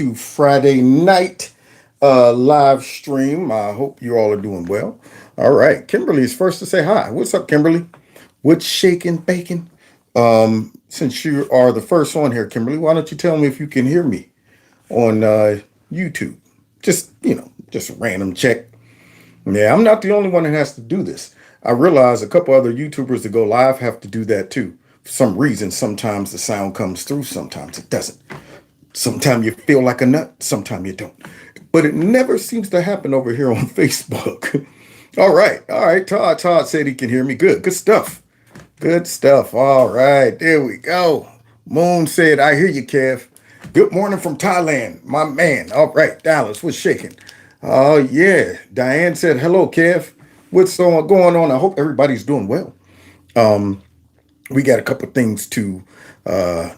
to Friday night live stream. I hope you all are doing well. All right, Kimberly is first to say hi. What's up, Kimberly? What's shaking, bacon? Since you are the first on here, Kimberly, why don't you tell me if you can hear me on YouTube? Just a random check. Yeah, I'm not the only one that has to do this. I realize a couple other YouTubers that go live have to do that too. For some reason, sometimes the sound comes through, sometimes it doesn't. Sometimes you feel like a nut, sometimes you don't. But it never seems to happen over here on Facebook. All right. Todd said he can hear me. Good stuff. Good stuff. All right, there we go. Moon said, I hear you, Kev. Good morning from Thailand, my man. All right, Dallas, what's shaking? Oh, yeah. Diane said, hello, Kev. What's going on? I hope everybody's doing well. We got a couple things to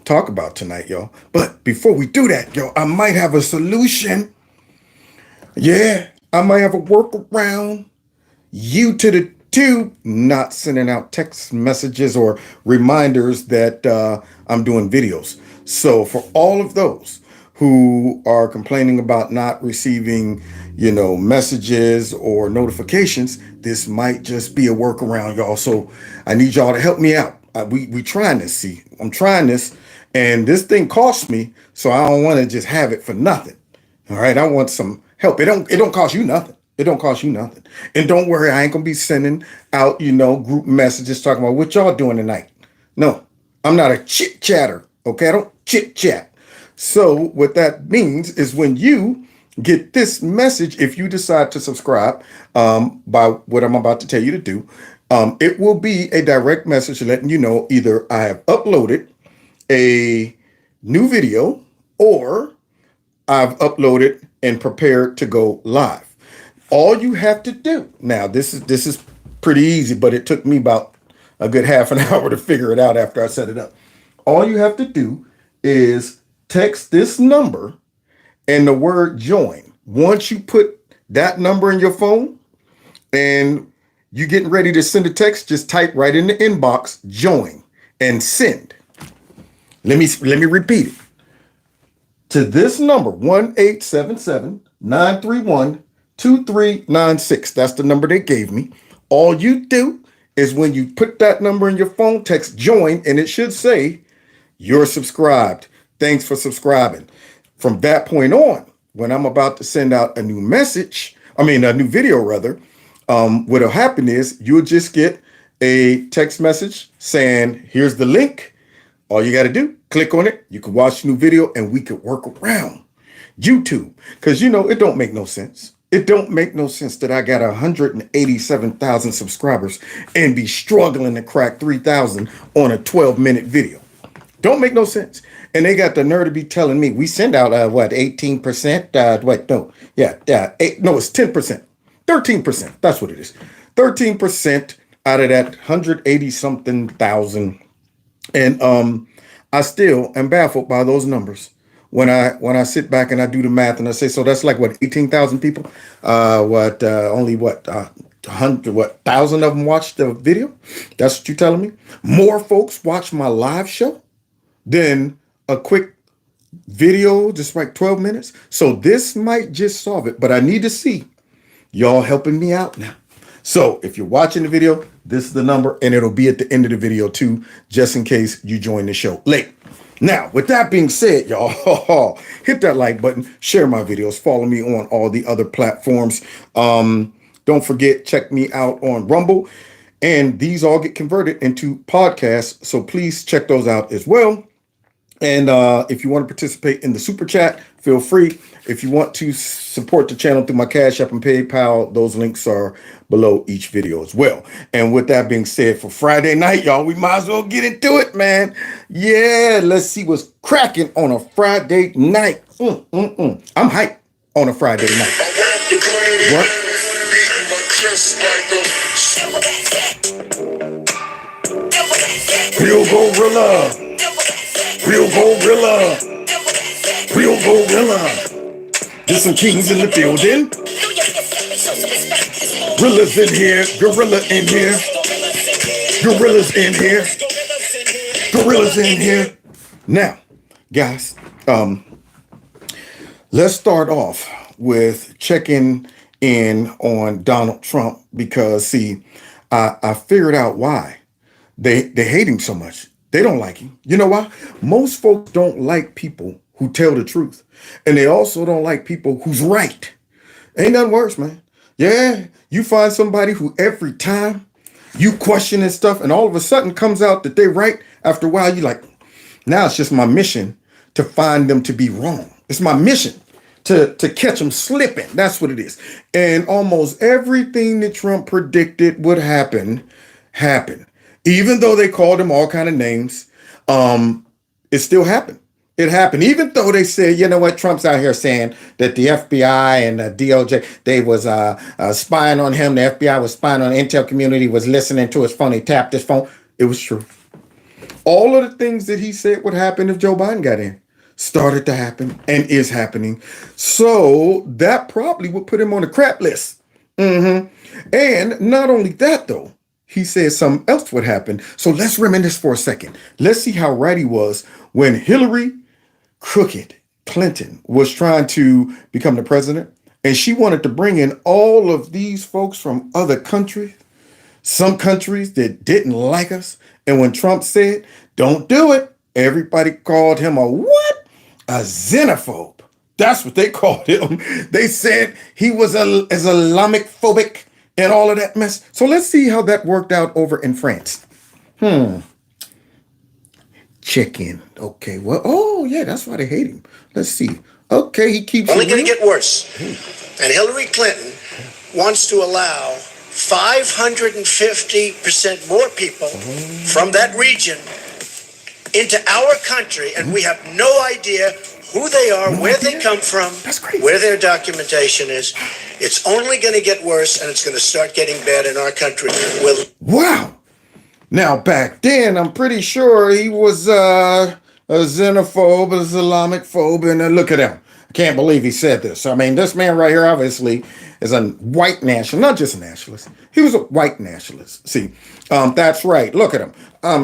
talk about tonight, y'all. But before we do that, yo, I might have a solution. Yeah, I might have a workaround. You to the two, not sending out text messages or reminders that I'm doing videos. So for all of those who are complaining about not receiving, messages or notifications, this might just be a workaround, y'all. So I need y'all to help me out. We trying this. See, I'm trying this, and this thing costs me, so I don't want to just have it for nothing. All right, I want some help. It don't cost you nothing. It don't cost you nothing. And don't worry, I ain't gonna be sending out, group messages talking about what y'all doing tonight. No, I'm not a chit chatter. Okay, I don't chit chat. So what that means is when you get this message, if you decide to subscribe by what I'm about to tell you to do, it will be a direct message letting you know either I have uploaded a new video or I've uploaded and prepared to go live. All you have to do now, this is pretty easy, but it took me about a good half an hour to figure it out after I set it up. All you have to do is text this number and the word join. Once you put that number in your phone and you getting ready to send a text, just type right in the inbox, join, and send. Let me repeat it. To this number, 1-877-931-2396. That's the number they gave me. All you do is when you put that number in your phone, text join, and it should say, you're subscribed. Thanks for subscribing. From that point on, when I'm about to send out a new video rather, what'll happen is you'll just get a text message saying, here's the link. All you got to do, click on it. You can watch the new video and we could work around YouTube. Because, it don't make no sense. It don't make no sense that I got 187,000 subscribers and be struggling to crack 3,000 on a 12-minute video. Don't make no sense. And they got the nerve to be telling me we send out 18%? It's 10%. 13%. That's what it is. 13% out of that 180 something thousand. And I still am baffled by those numbers. When I sit back and I do the math and I say, so that's like 18,000 people. Only 1,000 of them watched the video. That's what you're telling me. More folks watch my live show than a quick video, just like 12 minutes. So this might just solve it, but I need to see y'all helping me out now. So if you're watching the video, this is the number, and it'll be at the end of the video too, just in case you join the show late. Now, with that being said, y'all, hit that like button, share my videos, follow me on all the other platforms. Don't forget, check me out on Rumble, and these all get converted into podcasts. So please check those out as well. And if you want to participate in the super chat, feel free. If you want to support the channel through my Cash App and PayPal, those links are below each video as well. And with that being said, for Friday night, y'all, we might as well get into it, man. Yeah, let's see what's cracking on a Friday night. I'm hyped on a Friday night. What? Real gorilla. Real gorilla. Real gorilla. There's some kings in the building. Gorillas in here. Gorilla in here. Gorillas in here. Gorillas in here. Now, guys, Let's start off with checking in on Donald Trump because, see, I figured out why they hate him so much. They don't like him. You know why? Most folks don't like people who tell the truth, and they also don't like people who's right. Ain't nothing worse, man. Yeah, you find somebody who every time you question and stuff, and all of a sudden comes out that they're right. After a while, you like, now it's just my mission to find them to be wrong. It's my mission to catch them slipping. That's what it is. And almost everything that Trump predicted would happen happened. Even though they called him all kind of names, it still happened. It happened, even though they said, you know what, Trump's out here saying that the FBI and the DOJ, they was spying on him. The FBI was spying on the intel community, was listening to his phone. He tapped his phone. It was true. All of the things that he said would happen if Joe Biden got in started to happen and is happening. So that probably would put him on the crap list. And not only that, though, he said something else would happen. So let's reminisce for a second. Let's see how right he was when Hillary Crooked Clinton was trying to become the president. And she wanted to bring in all of these folks from other countries, some countries that didn't like us. And when Trump said, don't do it, everybody called him a what? A xenophobe. That's what they called him. They said he was Islamic phobic and all of that mess. So let's see how that worked out over in France. Check in. Okay. Well, oh, yeah, that's why they hate him. Let's see. Okay, he keeps only going to get worse. And Hillary Clinton wants to allow 550% more people from that region into our country, and we have no idea who they are, where they come from, where their documentation is. It's only going to get worse, and it's going to start getting bad in our country. Wow. Now, back then, I'm pretty sure he was a xenophobe, a Islamic phobe, and look at him. I can't believe he said this. I mean, this man right here, obviously, is a white nationalist, not just a nationalist. He was a white nationalist. See, that's right. Look at him.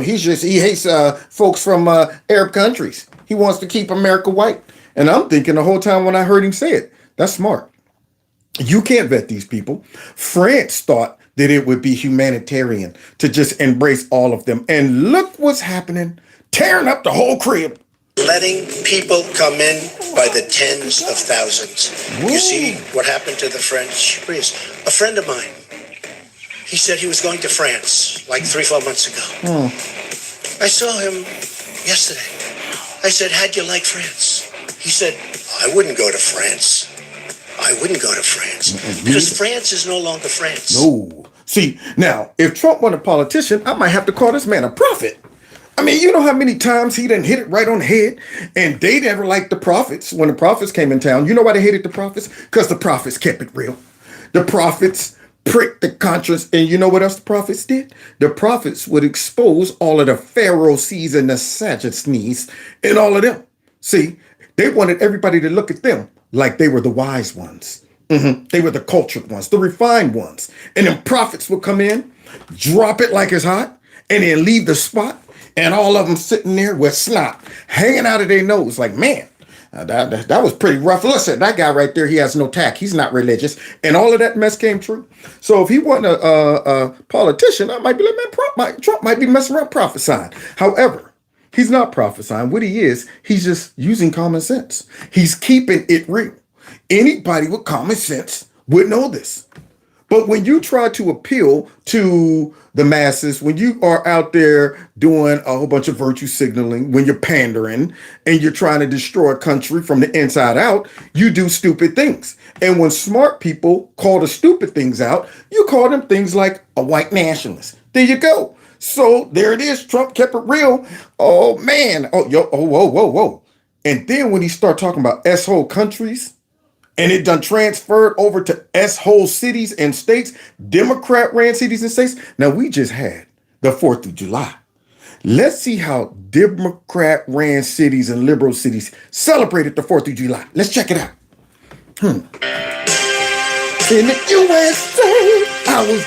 He hates folks from Arab countries. He wants to keep America white. And I'm thinking the whole time when I heard him say it, that's smart. You can't vet these people. France thought that it would be humanitarian to just embrace all of them. And look what's happening, tearing up the whole crib. Letting people come in by the tens of thousands. Whoa. You see what happened to the French? Please. A friend of mine, he said he was going to France like 3-4 months ago. I saw him yesterday. I said, how'd you like France? He said, I wouldn't go to France. I wouldn't go to France because France is no longer France. No. See, now, if Trump wasn't a politician, I might have to call this man a prophet. I mean, you know how many times he done hit it right on the head, and they never liked the prophets when the prophets came in town. You know why they hated the prophets? Because the prophets kept it real. The prophets pricked the conscience, and you know what else the prophets did? The prophets would expose all of the Pharisees and the Sadducees and all of them. See, they wanted everybody to look at them like they were the wise ones. They were the cultured ones, the refined ones. And then prophets would come in, drop it like it's hot, and then leave the spot. And all of them sitting there with snot hanging out of their nose. Like, man, that was pretty rough. Listen, that guy right there, he has no tact. He's not religious. And all of that mess came true. So if he wasn't a politician, I might be like, man, Trump might be messing around prophesying. However, he's not prophesying. What he is, he's just using common sense. He's keeping it real. Anybody with common sense would know this. But when you try to appeal to the masses, when you are out there doing a whole bunch of virtue signaling, when you're pandering and you're trying to destroy a country from the inside out, you do stupid things. And when smart people call the stupid things out, you call them things like a white nationalist. There you go. So there it is. Trump kept it real. Oh, man. Whoa. And then when he started talking about S-hole countries, and it done transferred over to S-hole cities and states, Democrat-ran cities and states. Now, we just had the 4th of July. Let's see how Democrat-ran cities and liberal cities celebrated the 4th of July. Let's check it out. In the USA, I was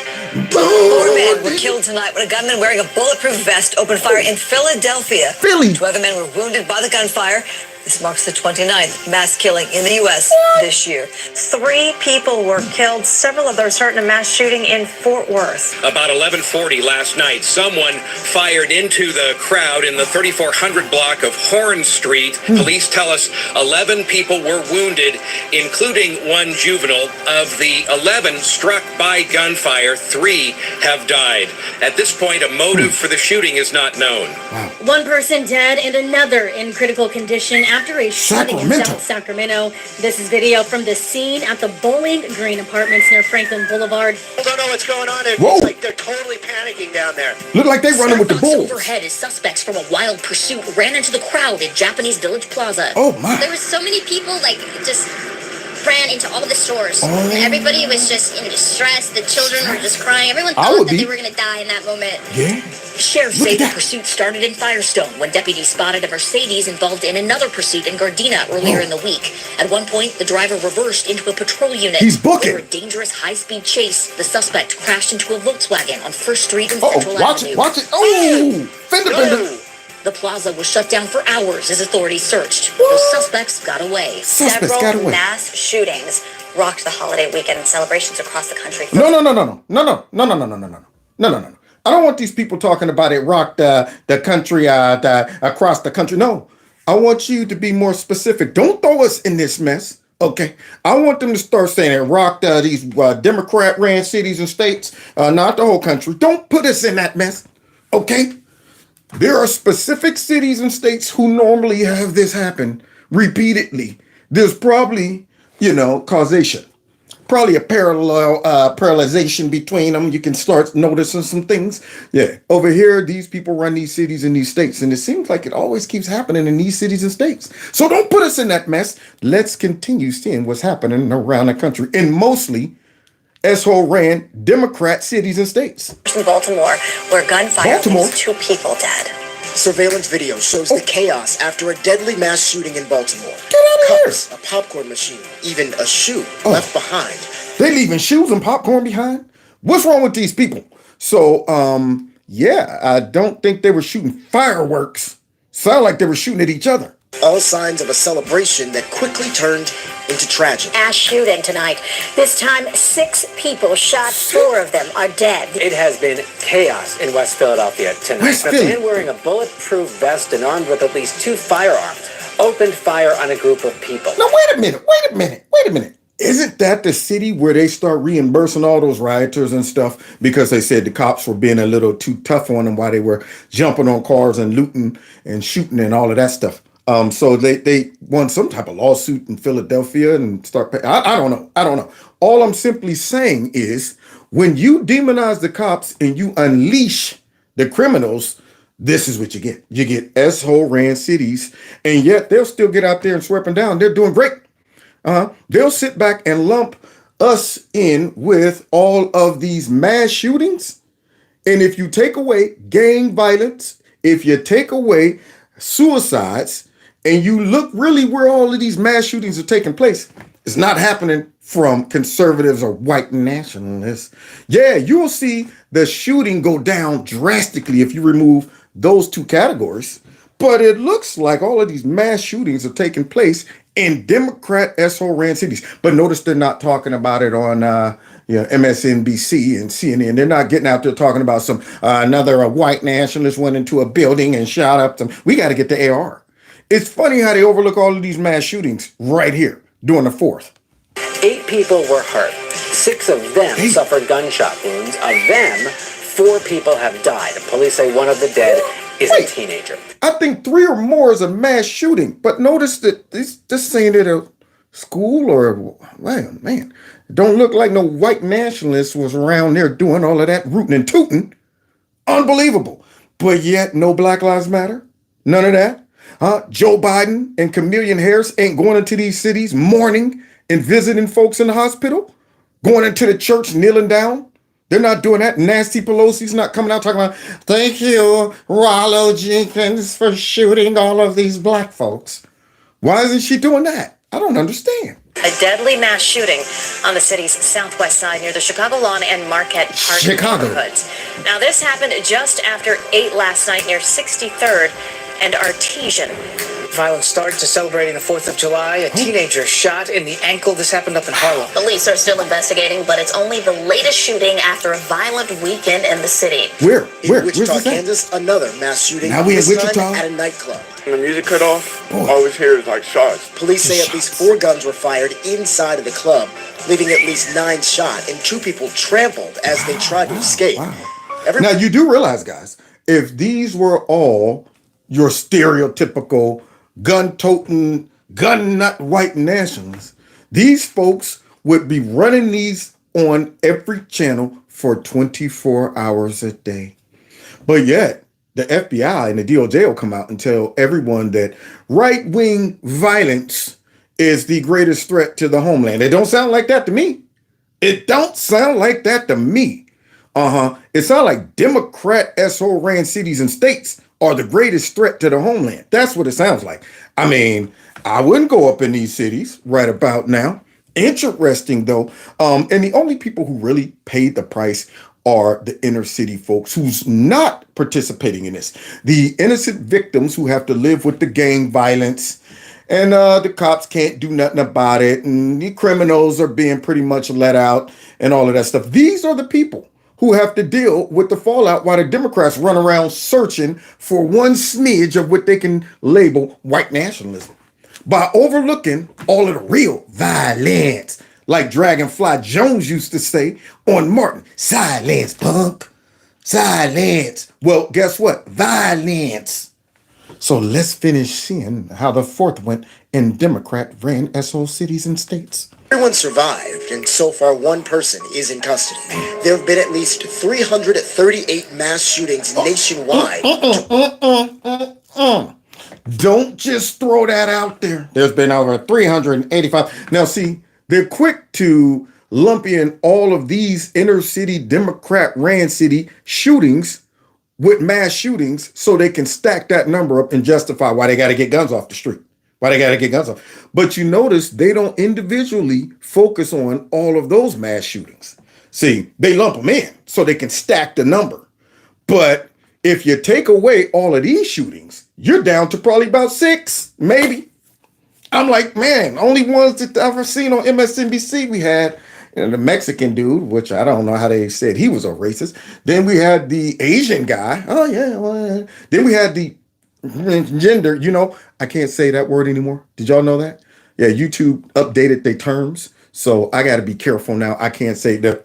born. 4 men were killed tonight when a gunman wearing a bulletproof vest opened fire in Philadelphia. 2 other men were wounded by the gunfire. This marks the 29th mass killing in the U.S. this year. 3 people were killed. Several of those hurt in a mass shooting in Fort Worth. About 11:40 last night, someone fired into the crowd in the 3400 block of Horn Street. Police tell us 11 people were wounded, including one juvenile. Of the 11 struck by gunfire, 3 have died. At this point, a motive for the shooting is not known. One person dead and another in critical condition after a shooting in South Sacramento. This is video from the scene at the Bowling Green Apartments near Franklin Boulevard. I don't know what's going on. It's like they're totally panicking down there. Look like they running with the bulls. Overhead as suspects from a wild pursuit ran into the crowd at Japanese Village Plaza. Oh my. There was so many people just ran into all of the stores. Everybody was just in distress. The children were just crying. Everyone thought that they were going to die in that moment. Yeah. Sheriffs say the pursuit started in Firestone when deputies spotted a Mercedes involved in another pursuit in Gardena earlier in the week. At one point, the driver reversed into a patrol unit. He's booking. After a dangerous high-speed chase, the suspect crashed into a Volkswagen on First Street and Central Avenue. Watch it. Oh, fender bender. The plaza was shut down for hours as authorities searched. Those suspects got away. Several mass shootings rocked the holiday weekend and celebrations across the country. No. I don't want these people talking about it rocked the country across the country. No, I want you to be more specific. Don't throw us in this mess. Okay, I want them to start saying it rocked these Democrat-ran cities and states, not the whole country. Don't put us in that mess. Okay. There are specific cities and states who normally have this happen repeatedly. There's probably, causation. Probably a parallelization between them. You can start noticing some things. Yeah. Over here, these people run these cities and these states. And it seems like it always keeps happening in these cities and states. So don't put us in that mess. Let's continue seeing what's happening around the country. And mostly S-hole ran Democrat cities and states. In Baltimore, where gunfire leaves 2 people dead. Surveillance video shows the chaos after a deadly mass shooting in Baltimore. Get out of Cups, a popcorn machine, even a shoe left behind. They leaving shoes and popcorn behind? What's wrong with these people? So, I don't think they were shooting fireworks. Sound like they were shooting at each other. All signs of a celebration that quickly turned into tragedy. Mass shooting tonight. This time, 6 people shot. 4 of them are dead. It has been chaos in West Philadelphia tonight. A man wearing a bulletproof vest and armed with at least 2 firearms opened fire on a group of people. Now, wait a minute. Isn't that the city where they start reimbursing all those rioters and stuff because they said the cops were being a little too tough on them while they were jumping on cars and looting and shooting and all of that stuff? So they won some type of lawsuit in Philadelphia and start paying. I don't know. All I'm simply saying is when you demonize the cops and you unleash the criminals, this is what you get. You get S-hole ran cities, and yet they'll still get out there and sweep them down. They're doing great. They'll sit back and lump us in with all of these mass shootings. And if you take away gang violence, if you take away suicides, and you look really where all of these mass shootings are taking place, it's not happening from conservatives or white nationalists. Yeah, you'll see the shooting go down drastically if you remove those 2 categories. But it looks like all of these mass shootings are taking place in Democrat S-hole ran cities. But notice they're not talking about it on MSNBC and CNN. They're not getting out there talking about some another white nationalist went into a building and shot up them. We got to get the AR. It's funny how they overlook all of these mass shootings right here during the 4th. 8 people were hurt. 6 of them suffered gunshot wounds. Of them, 4 people have died. Police say one of the dead is a teenager. I think 3 or more is a mass shooting. But notice that this ain't at a school or, man, it don't look like no white nationalist was around there doing all of that rooting and tooting. Unbelievable. But yet no Black Lives Matter. None of that. Joe Biden and Kamala Harris ain't going into these cities mourning and visiting folks in the hospital, going into the church, kneeling down. They're not doing that. Nancy Pelosi's not coming out talking about, thank you, Rollo Jenkins, for shooting all of these black folks. Why isn't she doing that? I don't understand. A deadly mass shooting on the city's southwest side near the Chicago Lawn and Marquette Park neighborhoods. Now, this happened just after 8 last night near 63rd and Artesian. Violence started to celebrating the 4th of July. A teenager shot in the ankle. This happened up in Harlem. Police are still investigating, but it's only the latest shooting after a violent weekend in the city. Where? In Wichita, Kansas, another mass shooting. Now we in this Wichita? time at a nightclub. When the music cut off, all we hear is like shots. Police say at least 4 guns were fired inside of the club, leaving at least 9 shot and 2 people trampled as they tried to escape. Now you do realize, guys, if these were all your stereotypical gun-toting, gun-nut white nationalists, these folks would be running these on every channel for 24 hours a day. But yet, the FBI and the DOJ will come out and tell everyone that right-wing violence is the greatest threat to the homeland. It don't sound like that to me. It don't sound like that to me. It sounds like Democrat SO ran cities and states are the greatest threat to the homeland. That's what it sounds like. I mean, I wouldn't go up in these cities right about now. Interesting though. And the only people who really paid the price are the inner city folks who's not participating in this. The innocent victims who have to live with the gang violence, and the cops can't do nothing about it, and the criminals are being pretty much let out and all of that stuff. These are the people who have to deal with the fallout while the Democrats run around searching for one smidge of what they can label white nationalism by overlooking all of the real violence. Like Dragonfly Jones used to say on Martin, silence, punk, silence. Well, guess what? Violence. So let's finish seeing how the 4th went in Democrat ran SO cities and states. Everyone survived, and so far 1 person is in custody. There have been at least 338 mass shootings nationwide. Don't just throw that out there. There's been over 385. Now, see, they're quick to lump in all of these inner city Democrat ran city shootings with mass shootings so they can stack that number up and justify why they got to get guns off the street. Why they got to get guns off. But you notice they don't individually focus on all of those mass shootings. See, they lump them in so they can stack the number. But if you take away all of these shootings, you're down to probably about 6, maybe. I'm like, man, only ones that I've ever seen on MSNBC we had, the Mexican dude, which I don't know how they said he was a racist. Then we had the Asian guy. Oh, yeah. Well, then we had the gender, I can't say that word anymore. Did y'all know that? Yeah, YouTube updated their terms. So I got to be careful now. I can't say the,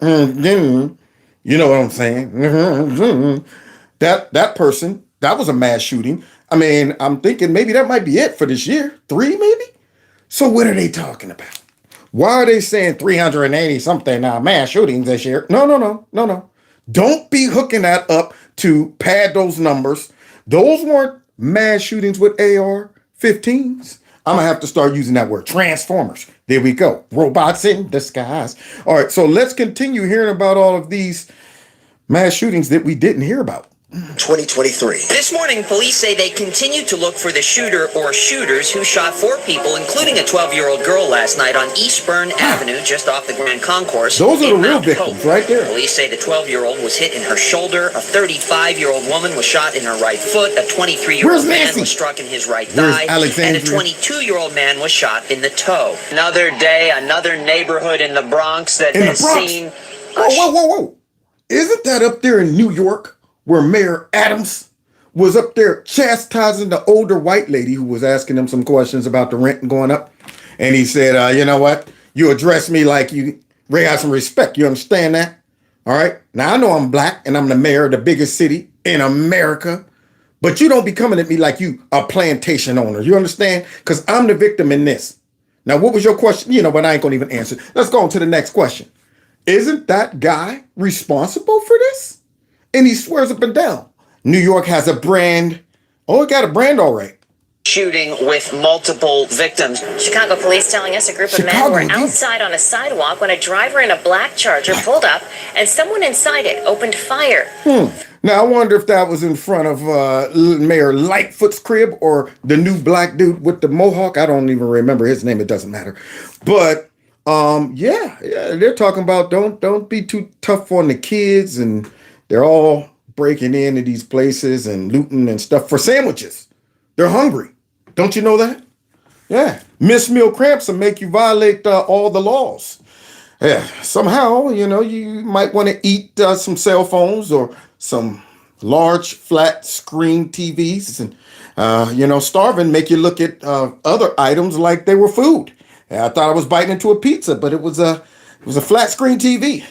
you know what I'm saying? That person, that was a mass shooting. I mean, I'm thinking maybe that might be it for this year. 3 maybe? So what are they talking about? Why are they saying 380 something mass shootings this year? No. Don't be hooking that up to pad those numbers. Those weren't mass shootings with AR-15s. I'm going to have to start using that word. Transformers. There we go. Robots in disguise. All right, so let's continue hearing about all of these mass shootings that we didn't hear about. 2023. This morning, police say they continue to look for the shooter or shooters who shot 4 people, including a 12-year-old girl last night on Eastburn Avenue, just off the Grand Concourse. Those are the real victims right there. Police say the 12-year-old was hit in her shoulder. A 35-year-old woman was shot in her right foot. A 23-year-old man was struck in his right thigh. And a 22-year-old man was shot in the toe. Another day, another neighborhood in the Bronx that has seen... Whoa. Isn't that up there in New York? Where Mayor Adams was up there chastising the older white lady who was asking him some questions about the rent going up. And he said, you know what? You address me like you have some respect. You understand that? All right. Now, I know I'm black and I'm the mayor of the biggest city in America. But you don't be coming at me like you a plantation owner. You understand? Because I'm the victim in this. Now, what was your question? But I ain't going to even answer. Let's go on to the next question. Isn't that guy responsible for this? And he swears up and down. New York has a brand. Oh, it got a brand all right. Shooting with multiple victims. Chicago police telling us a group of men were outside on a sidewalk when a driver in a black Charger pulled up and someone inside it opened fire. Now, I wonder if that was in front of Mayor Lightfoot's crib or the new black dude with the mohawk. I don't even remember his name. It doesn't matter. But yeah, they're talking about don't be too tough on the kids, and they're all breaking into these places and looting and stuff for sandwiches. They're hungry. Don't you know that? Yeah. Missed meal cramps will make you violate all the laws. Yeah. Somehow, you might want to eat some cell phones or some large flat screen TVs, and starving make you look at other items like they were food. Yeah, I thought I was biting into a pizza, but it was a flat screen TV.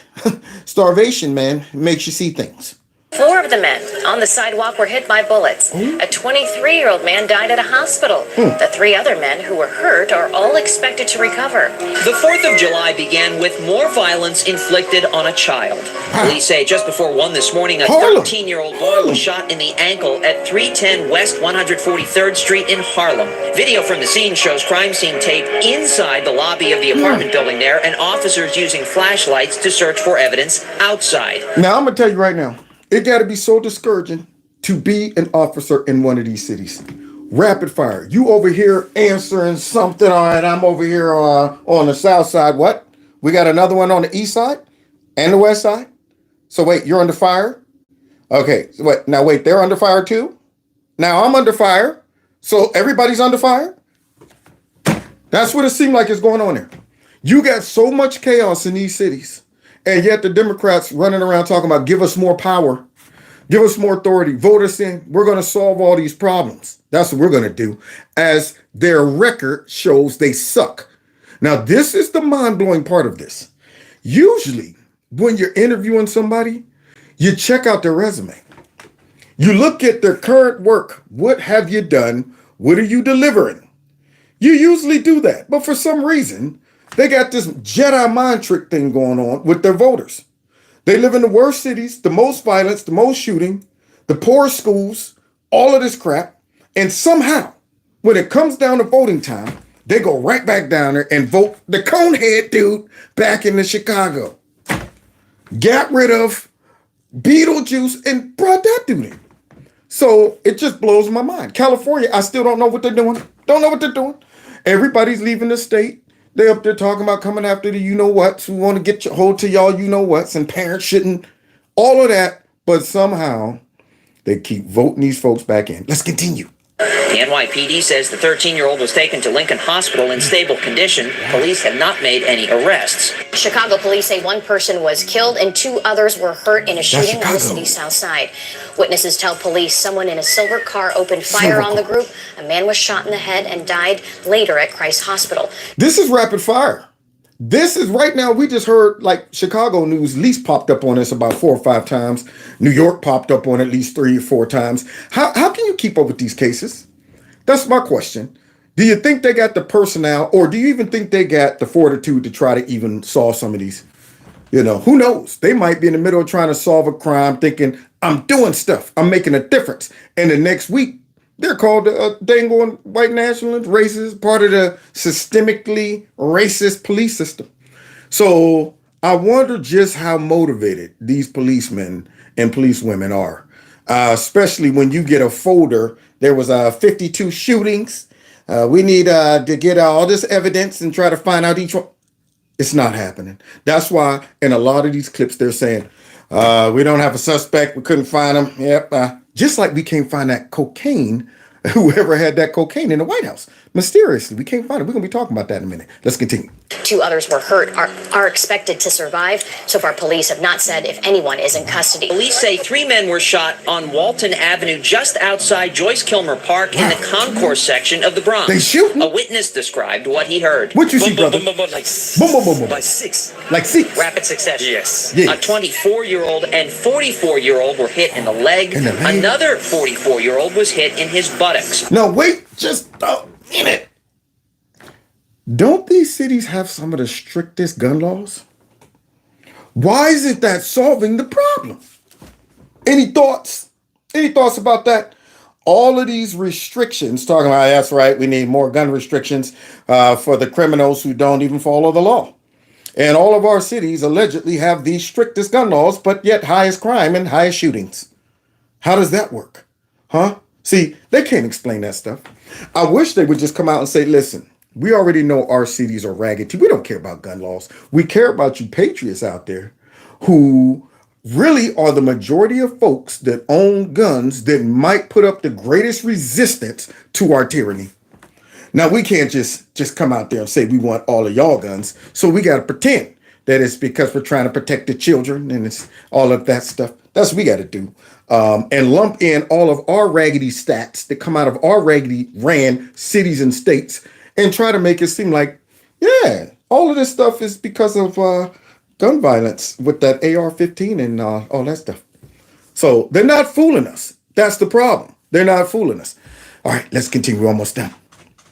Starvation, man, makes you see things. 4 of the men on the sidewalk were hit by bullets. A 23-year-old man died at a hospital. The 3 other men who were hurt are all expected to recover. The 4th of July began with more violence inflicted on a child. Police say just before 1 this morning, a 13-year-old boy was shot in the ankle at 310 West 143rd Street in Harlem. Video from the scene shows crime scene tape inside the lobby of the apartment building there, and officers using flashlights to search for evidence outside. Now, I'm going to tell you right now, it got to be so discouraging to be an officer in one of these cities. Rapid fire. You over here answering something, all right, I'm over here on the south side. What? We got another one on the east side and the west side? So wait, you're under fire? Okay, so wait, they're under fire too? Now I'm under fire, so everybody's under fire? That's what it seemed like is going on there. You got so much chaos in these cities. And yet the Democrats running around talking about give us more power, give us more authority, vote us in. We're going to solve all these problems. That's what we're going to do, as their record shows they suck. Now, this is the mind-blowing part of this. Usually, when you're interviewing somebody, you check out their resume. You look at their current work. What have you done? What are you delivering? You usually do that. But for some reason, they got this Jedi mind trick thing going on with their voters. They live in the worst cities, the most violence, the most shooting, the poorest schools, all of this crap. And somehow, when it comes down to voting time, they go right back down there and vote the conehead dude back into Chicago. Got rid of Beetlejuice and brought that dude in. So it just blows my mind. California, I still don't know what they're doing. Don't know what they're doing. Everybody's leaving the state. They're up there talking about coming after the you-know-whats who want to get your hold to y'all you-know-whats, and parents shouldn't. All of that. But somehow they keep voting these folks back in. Let's continue. The NYPD says the 13-year-old was taken to Lincoln Hospital in stable condition. Police have not made any arrests. Chicago police say 1 person was killed and 2 others were hurt in a shooting on the city's south side. Witnesses tell police someone in a silver car opened fire on the group. A man was shot in the head and died later at Christ Hospital. This is rapid fire. This is right now. We just heard like Chicago news at least popped up on this about 4 or 5 times. New York popped up on at least 3 or 4 times. How can you keep up with these cases? That's my question. Do you think they got the personnel, or do you even think they got the fortitude to try to even solve some of these? Who knows? They might be in the middle of trying to solve a crime thinking, I'm doing stuff, I'm making a difference. And the next week, they're called dang on white nationalist, racist, part of the systemically racist police system. So I wonder just how motivated these policemen and policewomen are, especially when you get a folder. There was 52 shootings. We need to get all this evidence and try to find out each one. It's not happening. That's why in a lot of these clips, they're saying, we don't have a suspect. We couldn't find him. Yep. Just like we can't find that cocaine, whoever had that cocaine in the White House. Mysteriously, we can't find it. We're going to be talking about that in a minute. Let's continue. 2 others were hurt, are expected to survive. So far, police have not said if anyone is in custody. Police say 3 men were shot on Walton Avenue just outside Joyce Kilmer Park in the concourse section of the Bronx. They shooting? A witness described what he heard. What you see, brother? Like 6. Like 6? Rapid succession. Yes. A 24-year-old and 44-year-old were hit in the leg. Another 44-year-old was hit in his buttocks. No, wait just a minute. Don't these cities have some of the strictest gun laws? Why isn't that solving the problem? Any thoughts? Any thoughts about that? All of these restrictions, talking about, that's right, we need more gun restrictions for the criminals who don't even follow the law. And all of our cities allegedly have the strictest gun laws, but yet highest crime and highest shootings. How does that work? Huh? See, they can't explain that stuff. I wish they would just come out and say, listen, we already know our cities are ragged. We don't care about gun laws. We care about you patriots out there who really are the majority of folks that own guns that might put up the greatest resistance to our tyranny. Now we can't just come out there and say we want all of y'all guns. So we got to pretend that it's because we're trying to protect the children and it's all of that stuff. That's what we got to do. And lump in all of our raggedy stats that come out of our raggedy ran cities and states and try to make it seem like, yeah, all of this stuff is because of gun violence with that AR-15 and all that stuff. So they're not fooling us. That's the problem. They're not fooling us. All right, let's continue. We're almost done.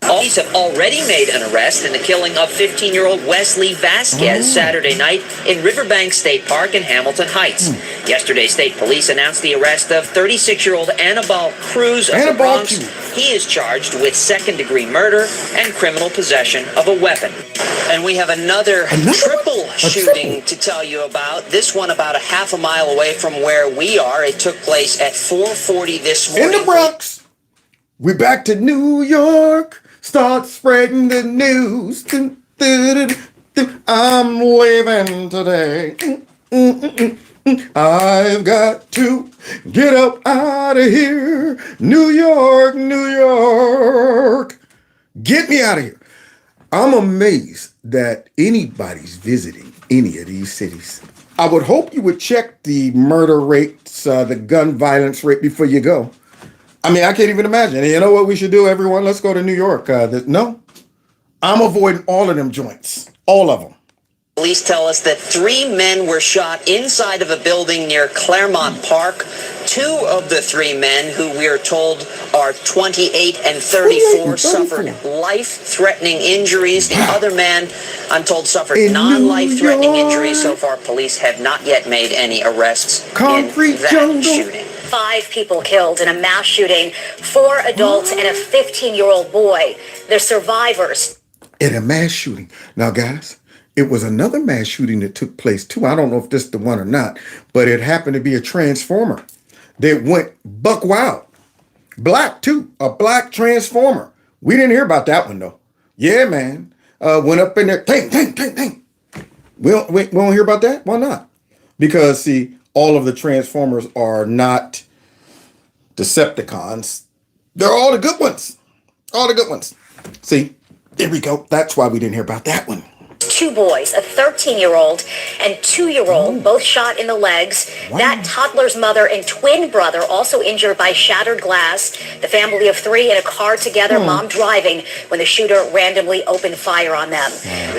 Police have already made an arrest in the killing of 15-year-old Wesley Vasquez Saturday night in Riverbank State Park in Hamilton Heights. Yesterday, state police announced the arrest of 36-year-old Annabelle Cruz of the Bronx. He is charged with second-degree murder and criminal possession of a weapon. And we have another triple shooting to tell you about. This one about a half a mile away from where we are. It took place at 4:40 this morning. In the Bronx. We're back to New York. Start spreading the news. I'm leaving today. I've got to get up out of here. New York, New York. Get me out of here. I'm amazed that anybody's visiting any of these cities. I would hope you would check the murder rates, the gun violence rate before you go. I mean, I can't even imagine. You know what we should do, everyone? Let's go to New York. No, I'm avoiding all of them joints. All of them. Police tell us that 3 men were shot inside of a building near Claremont Park. 2 of the 3 men, who we are told are 28 and 34, suffered life-threatening injuries. The other man, I'm told, suffered non-life-threatening injuries. So far, police have not yet made any arrests in that shooting. 5 people killed in a mass shooting, 4 adults and a 15-year-old boy. They're survivors. In a mass shooting. Now, guys, it was another mass shooting that took place, too. I don't know if this is the one or not, but it happened to be a transformer that went buck wild. Black, too. A black transformer. We didn't hear about that one, though. Yeah, man. Went up in there. Dang, dang, dang, dang. We don't hear about that? Why not? Because, see, all of the Transformers are not Decepticons. They're all the good ones. All the good ones. See, there we go. That's why we didn't hear about that one. 2 boys, a 13-year-old and 2-year-old, both shot in the legs. Wow. That toddler's mother and twin brother also injured by shattered glass. The family of 3 in a car together, mom driving, when the shooter randomly opened fire on them.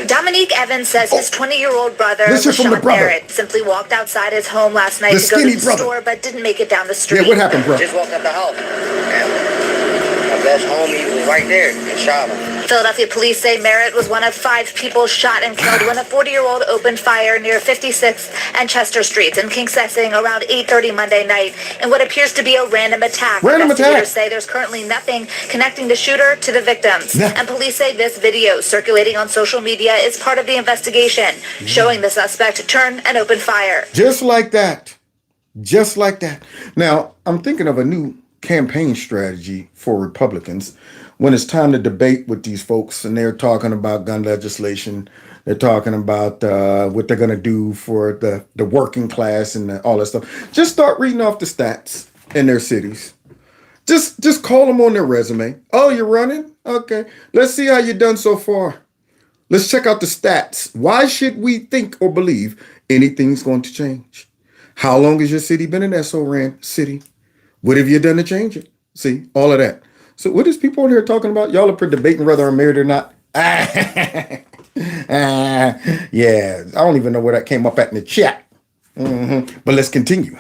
Dominique Evans says his 20-year-old brother, Rashawn Barrett, simply walked outside his home last night to go to the store, but didn't make it down the street. Yeah, what happened, bro? Just walked up the house. My best homie was right there and shot him. Philadelphia police say Merritt was one of 5 people shot and killed when a 40-year-old opened fire near 56th and Chester Streets in Kingsessing around 8:30 Monday night in what appears to be a random attack. Investigators say there's currently nothing connecting the shooter to the victims. And police say this video circulating on social media is part of the investigation, showing the suspect turn and open fire. Just like that. Just like that. Now, I'm thinking of a new campaign strategy for Republicans. When it's time to debate with these folks and they're talking about gun legislation, they're talking about what they're going to do for the working class and all that stuff. Just start reading off the stats in their cities. Just call them on their resume. Oh, you're running? Okay. Let's see how you've done so far. Let's check out the stats. Why should we think or believe anything's going to change? How long has your city been an SO-ran city? What have you done to change it? See, all of that. So what is people on here talking about? Y'all are debating whether I'm married or not. Yeah, I don't even know where that came up at in the chat. But let's continue.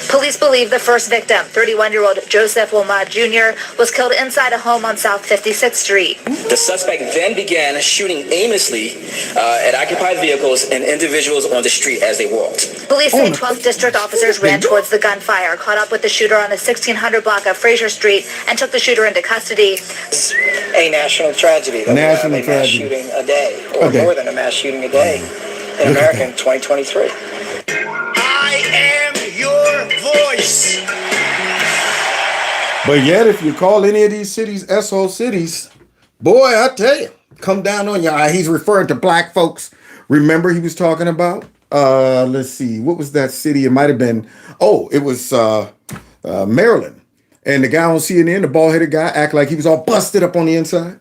Police believe the first victim, 31-year-old Joseph Wilmot Jr., was killed inside a home on South 56th Street. The suspect then began shooting aimlessly at occupied vehicles and individuals on the street as they walked. Police say 12th District officers ran towards the gunfire, caught up with the shooter on the 1600 block of Fraser Street, and took the shooter into custody. A national tragedy. National tragedy. Mass shooting a day, or more than a mass shooting a day in America in 2023. I am your voice. But yet, if you call any of these cities SO cities, boy, I tell you, come down on you. He's referring to black folks. Remember he was talking about? Let's see. What was that city? It might have been, it was Maryland. And the guy on CNN, the bald-headed guy, act like he was all busted up on the inside.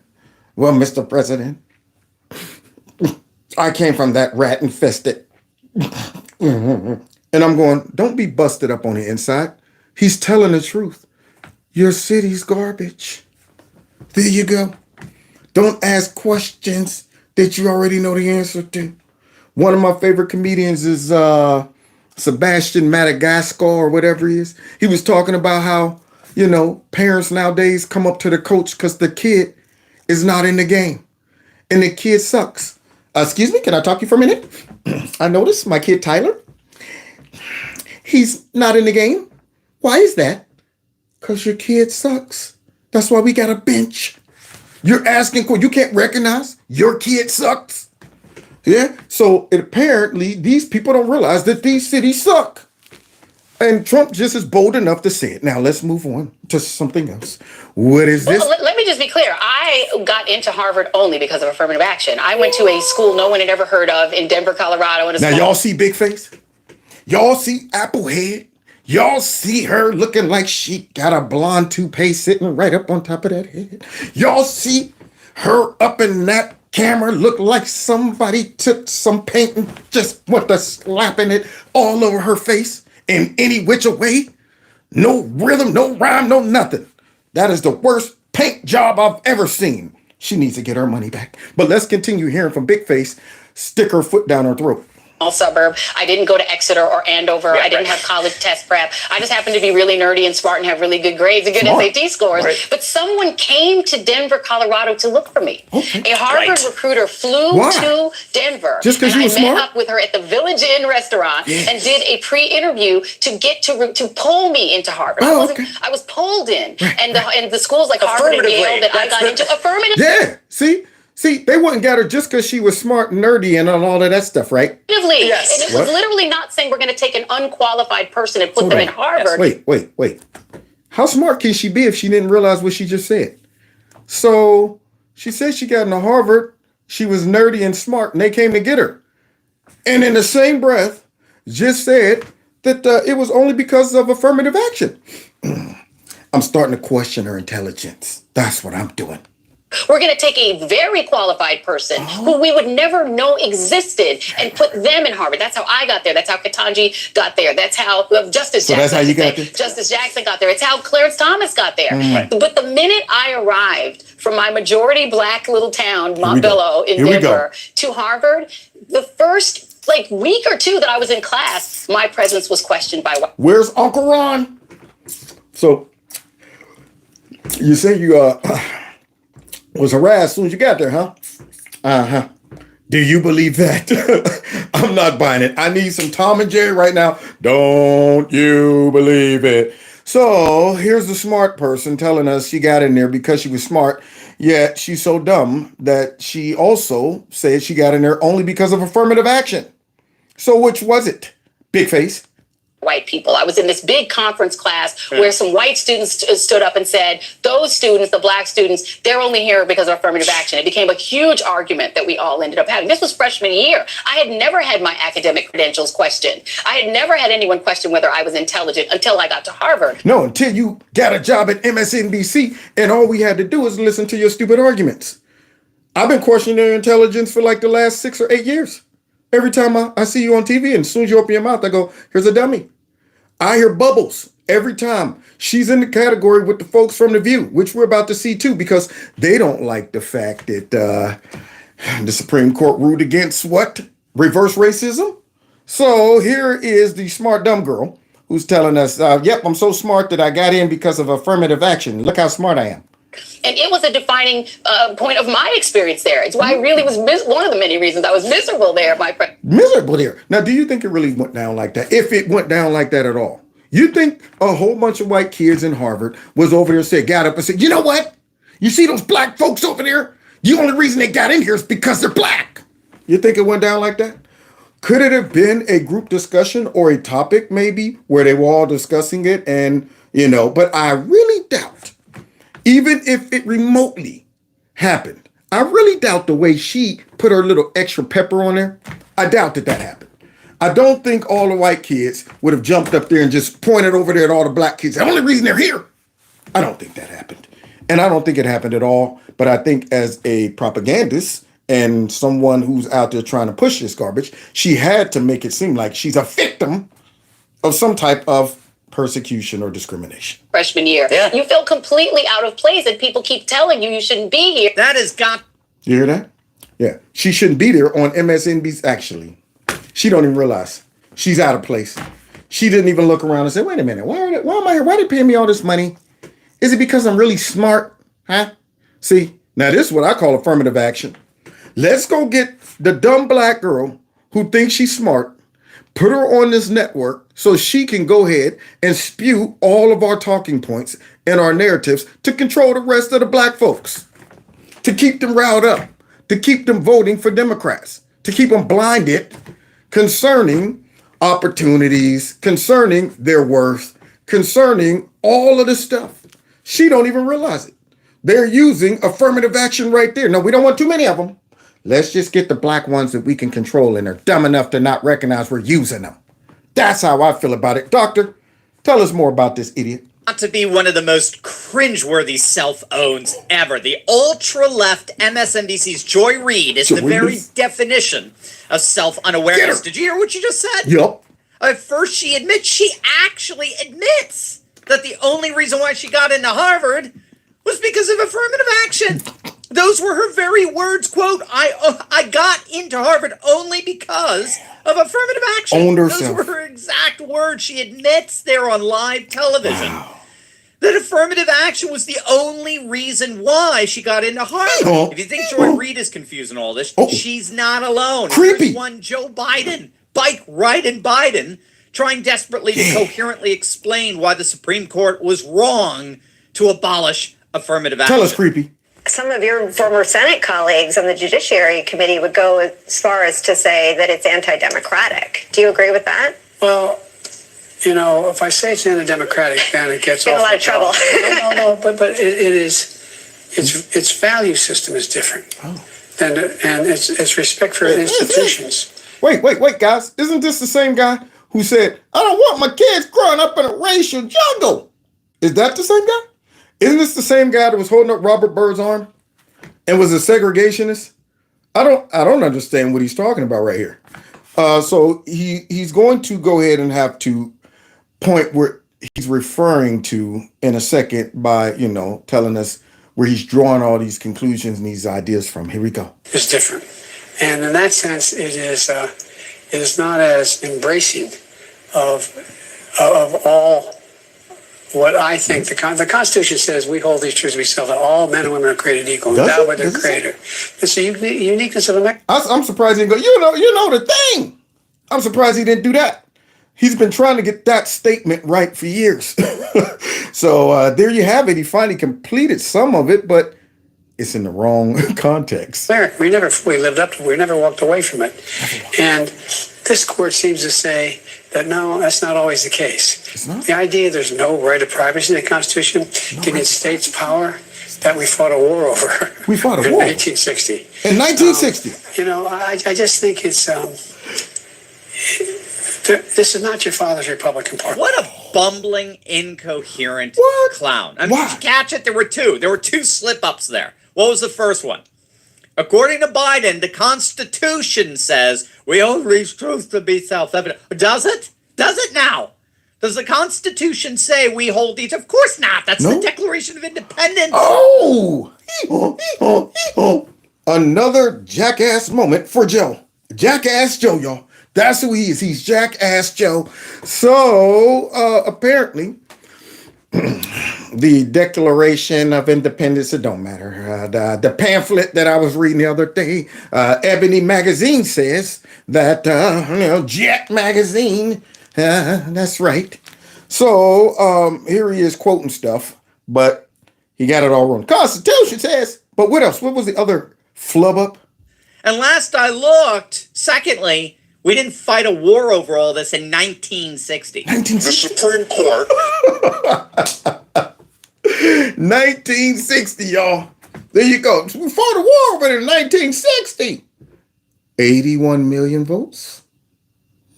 Well, Mr. President, I came from that rat infested. And I'm going, don't be busted up on the inside. He's telling the truth. Your city's garbage. There you go. Don't ask questions that you already know the answer to. One of my favorite comedians is Sebastian Madagascar or whatever he is. He was talking about how, parents nowadays come up to the coach because the kid is not in the game and the kid sucks. Excuse me, can I talk to you for a minute? I noticed my kid Tyler, he's not in the game. Why is that? Because your kid sucks. That's why we got a bench. You're asking, you can't recognize your kid sucks. Yeah. So apparently these people don't realize that these cities suck. And Trump just is bold enough to say it. Now let's move on to something else. What is this? Well, let me just be clear. I got into Harvard only because of affirmative action. I went to a school no one had ever heard of in Denver, Colorado. Now y'all see Big Face? Y'all see Applehead? Y'all see her looking like she got a blonde toupee sitting right up on top of that head? Y'all see her up in that camera look like somebody took some paint and just went to slapping it all over her face in any which way? No rhythm, no rhyme, no nothing. That is the worst paint job I've ever seen. She needs to get her money back. But let's continue hearing from Big Face stick her foot down her throat. Suburb. I didn't go to Exeter or Andover. I didn't have college test prep. I just happened to be really nerdy and smart and have really good grades and good SAT scores. Right. But someone came to Denver, Colorado to look for me. Okay. A Harvard recruiter flew to Denver. Just because you were smart? I met up with her at the Village Inn restaurant and did a pre-interview to get to pull me into Harvard. I was pulled in. And the schools like Harvard and Yale that I got into. Affirmative. Yeah. See, they wouldn't get her just because she was smart and nerdy and all of that stuff, right? Yes. And it was literally not saying we're going to take an unqualified person and put them in Harvard. Wait. How smart can she be if she didn't realize what she just said? So she said she got into Harvard. She was nerdy and smart, and they came to get her. And in the same breath, just said that it was only because of affirmative action. I'm starting to question her intelligence. That's what I'm doing. We're going to take a very qualified person who we would never know existed and put them in Harvard. That's how I got there. That's how Ketanji got there. That's how Justice Jackson. That's how you got there? Justice Jackson got there. It's how Clarence Thomas got there. But the minute I arrived from my majority black little town, Montbello in Denver, to Harvard, the first week or two that I was in class, my presence was questioned by white. Where's Uncle Ron? So you say you was harassed as soon as you got there, huh? Uh-huh. Do you believe that? I'm not buying it. I need some Tom and Jerry right now. Don't you believe it? So here's the smart person telling us she got in there because she was smart, yet she's so dumb that she also said she got in there only because of affirmative action. So which was it? Big Face? White people. I was in this big conference class where some white students stood up and said, those students, the black students, they're only here because of affirmative action. It became a huge argument that we all ended up having. This was freshman year. I had never had my academic credentials questioned. I had never had anyone question whether I was intelligent until I got to Harvard. No, until you got a job at MSNBC and all we had to do was listen to your stupid arguments. I've been questioning your intelligence for the last 6 or 8 years. Every time I see you on TV and as soon as you open your mouth, I go, here's a dummy. I hear bubbles every time. She's in the category with the folks from The View, which we're about to see too, because they don't like the fact that the Supreme Court ruled against what? Reverse racism? So here is the smart dumb girl who's telling us, yep, I'm so smart that I got in because of affirmative action. Look how smart I am. And it was a defining point of my experience there. It's why I really was one of the many reasons I was miserable there, my friend. Miserable there. Now, do you think it really went down like that? If it went down like that at all? You think a whole bunch of white kids in Harvard was over there and got up and said, you know what? You see those black folks over there? The only reason they got in here is because they're black. You think it went down like that? Could it have been a group discussion or a topic maybe where they were all discussing it and, but I really doubt. Even if it remotely happened, I really doubt the way she put her little extra pepper on there. I doubt that happened. I don't think all the white kids would have jumped up there and just pointed over there at all the black kids. The only reason they're here. I don't think that happened. And I don't think it happened at all. But I think as a propagandist and someone who's out there trying to push this garbage, she had to make it seem like she's a victim of some type of persecution or discrimination. Freshman year. Yeah. You feel completely out of place and people keep telling you shouldn't be here. That has got. You hear that? Yeah. She shouldn't be there on MSNBC. Actually, she don't even realize she's out of place. She didn't even look around and say, wait a minute, why am I here? Why are they paying me all this money? Is it because I'm really smart? Huh? See, now this is what I call affirmative action. Let's go get the dumb black girl who thinks she's smart, put her on this network so she can go ahead and spew all of our talking points and our narratives to control the rest of the black folks, to keep them riled up, to keep them voting for Democrats, to keep them blinded concerning opportunities, concerning their worth, concerning all of this stuff. She don't even realize it. They're using affirmative action right there. No, we don't want too many of them. Let's just get the black ones that we can control and are dumb enough to not recognize we're using them. That's how I feel about it. Doctor, tell us more about this idiot. Not to be one of the most cringeworthy self-owns ever. The ultra-left MSNBC's Joy Reid is the very definition of self-unawareness. Did you hear what you just said? Yup. At first, she actually admits that the only reason why she got into Harvard was because of affirmative action. Those were her very words, quote, I got into Harvard only because of affirmative action. Owned Those herself. were her exact words. She admits they're on live television. Wow. That affirmative action was the only reason why she got into Harvard. If you think Joy Reid is confused in all this, she's not alone. Creepy. Here's one Joe Biden, Bike right in Biden, trying desperately to coherently explain why the Supreme Court was wrong to abolish affirmative action. Tell us, creepy. Some of your former Senate colleagues on the Judiciary Committee would go as far as to say that it's anti-democratic. Do you agree with that? Well, you know, if I say it's anti-democratic, then it gets In a off lot the of trouble. No, but it is, its value system is different. And it's respect for institutions. Wait, guys. Isn't this the same guy who said, I don't want my kids growing up in a racial jungle? Is that the same guy? Isn't this the same guy that was holding up Robert Byrd's arm and was a segregationist? I don't understand what he's talking about right here. So he's going to go ahead and have to point where he's referring to in a second by, telling us where he's drawing all these conclusions and these ideas from. Here we go. It's different. And in that sense, it is not as embracing of all what I think the Constitution says. We hold these truths we self that all men and women are created equal, endowed by their Creator. It's the uniqueness of America. I'm surprised he didn't go, you know the thing. I'm surprised he didn't do that. He's been trying to get that statement right for years. So there you have it. He finally completed some of it, but it's in the wrong context. We never fully lived up to it. We never walked away from it. And this court seems to say that no, that's not always the case. It's not? The idea there's no right of privacy in the Constitution, giving states power, that we fought a war over. We fought a in war. 1960. In 1960. I just think it's this is not your father's Republican Party. What a bumbling, incoherent clown. I mean, Why? did you catch it? There were two slip-ups there. What was the first one? According to Biden, the Constitution says we hold these truths to be self-evident. Does it? Does it now? Does the Constitution say we hold these? Of course not. That's the Declaration of Independence. Oh! Another jackass moment for Joe. Jackass Joe, y'all. That's who he is. He's Jackass Joe. So, apparently, the Declaration of Independence, it don't matter. The pamphlet that I was reading the other day, Ebony Magazine says that, Jet Magazine, that's right. So, here he is quoting stuff, but he got it all wrong. Constitution says, but what else? What was the other flub up? And last I looked, secondly, we didn't fight a war over all this in 1960. The Supreme Court. 1960, y'all. There you go. We fought a war over it in 1960. 81 million votes.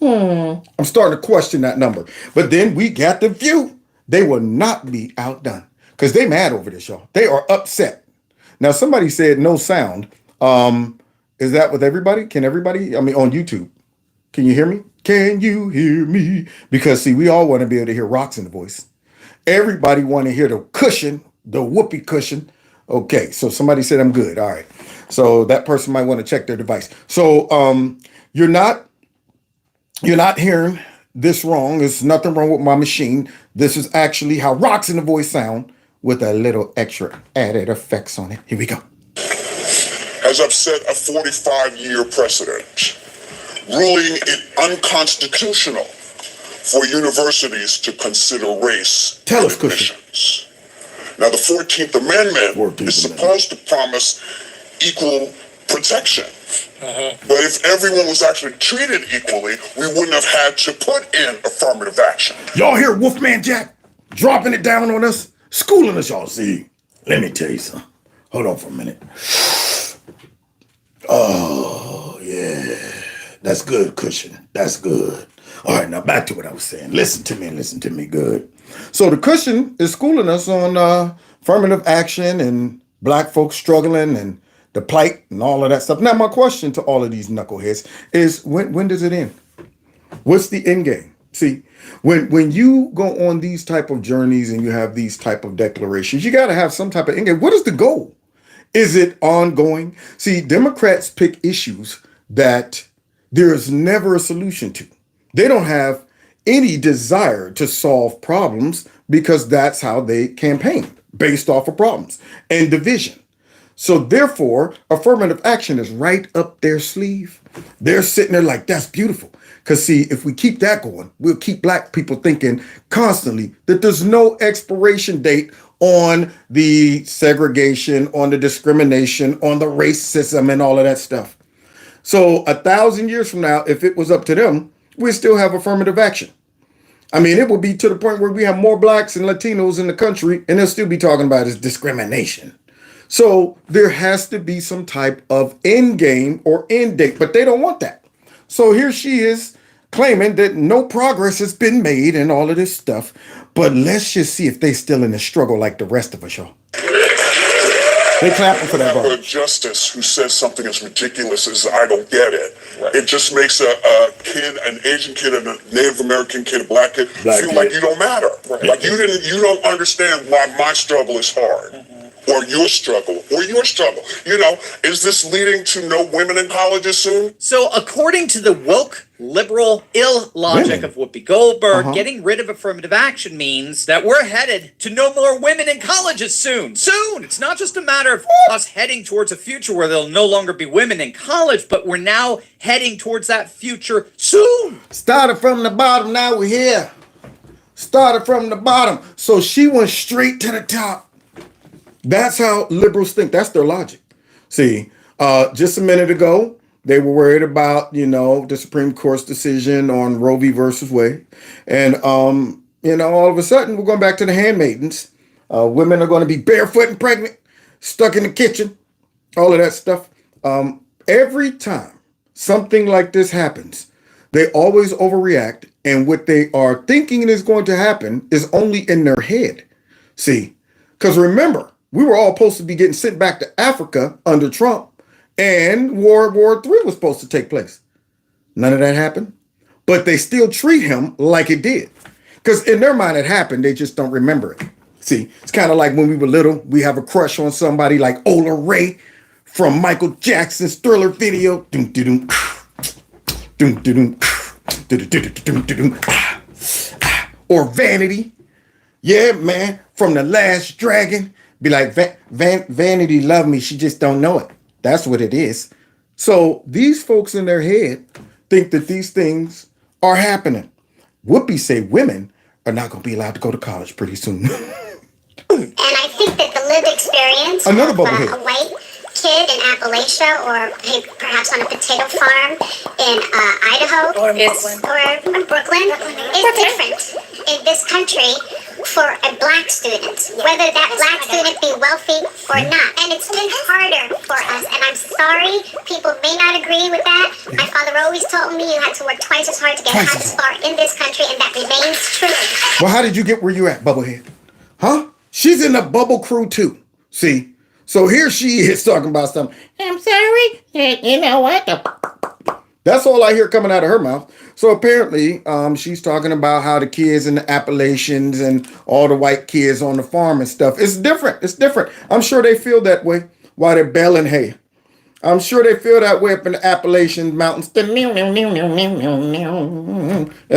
I'm starting to question that number. But then we got the view. They will not be outdone. because they mad over this, y'all. They are upset. Now, somebody said no sound. Is that with everybody? Can everybody? I mean, on YouTube, can you hear me? Can you hear me? Because see, we all want to be able to hear rocks in the voice. Everybody want to hear the cushion, the whoopee cushion. Okay, so somebody said I'm good. All right. So that person might want to check their device. So you're not hearing this wrong. There's nothing wrong with my machine. This is actually how rocks in the voice sound with a little extra added effects on it. Here we go. Has upset a 45-year precedent, ruling it unconstitutional for universities to consider race in admissions. Now, the 14th Amendment is supposed to promise equal protection. But if everyone was actually treated equally, we wouldn't have had to put in affirmative action. Y'all hear Wolfman Jack dropping it down on us, schooling us, y'all. See, let me tell you something. Hold on for a minute. Oh, yeah. That's good, cushion. That's good. All right, now back to what I was saying. Listen to me good. So the cushion is schooling us on affirmative action and black folks struggling and the plight and all of that stuff. Now, my question to all of these knuckleheads is when does it end? What's the end game? See, when you go on these type of journeys and you have these type of declarations, you got to have some type of end game. What is the goal? Is it ongoing? See, Democrats pick issues that there is never a solution to. They don't have any desire to solve problems because that's how they campaign, based off of problems and division. So therefore, affirmative action is right up their sleeve. They're sitting there like, that's beautiful. Because see, if we keep that going, we'll keep black people thinking constantly that there's no expiration date on the segregation, on the discrimination, on the racism and all of that stuff. So 1,000 years from now, if it was up to them, we still have affirmative action. I mean, it will be to the point where we have more blacks and Latinos in the country, and they'll still be talking about is discrimination. So there has to be some type of end game or end date, but they don't want that. So here she is claiming that no progress has been made and all of this stuff. But let's just see if they still in the struggle like the rest of us, y'all. They clapping for that. A justice who says something as ridiculous as I don't get it. Right. It just makes a kid, an Asian kid, a Native American kid, a black kid feel like you don't matter. Right. Like you don't understand why my struggle is hard. Or your struggle, You know, is this leading to no women in colleges soon? So according to the woke, liberal, ill logic of Whoopi Goldberg, getting rid of affirmative action means that we're headed to no more women in colleges soon. Soon! It's not just a matter of us heading towards a future where there'll no longer be women in college, but we're now heading towards that future soon. Started from the bottom, now we're here. Started from the bottom. So she went straight to the top. That's how liberals think. That's their logic. See, just a minute ago, they were worried about, the Supreme Court's decision on Roe v. versus Wade. And, all of a sudden, we're going back to the handmaidens. Women are going to be barefoot and pregnant, stuck in the kitchen, all of that stuff. Every time something like this happens, they always overreact. And what they are thinking is going to happen is only in their head. See, because remember, we were all supposed to be getting sent back to Africa under Trump, and World War III was supposed to take place. None of that happened, but they still treat him like it did. Because in their mind it happened, they just don't remember it. See, it's kind of like when we were little, we have a crush on somebody like Ola Ray from Michael Jackson's Thriller video. Or Vanity. Yeah, man, from The Last Dragon. Be like, Vanity love me, she just don't know it. That's what it is. So these folks in their head think that these things are happening. Whoopi say women are not going to be allowed to go to college pretty soon. And I think that the lived experience of a white kid in Appalachia or perhaps on a potato farm in Idaho or Brooklyn is different in this country for a black student, whether that black student be wealthy or not. And it's been harder for us, and I'm sorry people may not agree with that. My father always told me you had to work twice as hard to get half as far in this country, and that remains true. Well, how did you get where you at, Bubblehead? Huh? She's in the bubble crew too. See? So here she is talking about something. I'm sorry. You know what? That's all I hear coming out of her mouth. So apparently, she's talking about how the kids in the Appalachians and all the white kids on the farm and stuff. It's different. It's different. I'm sure they feel that way while they're baling hay. I'm sure they feel that way up in the Appalachian mountains. And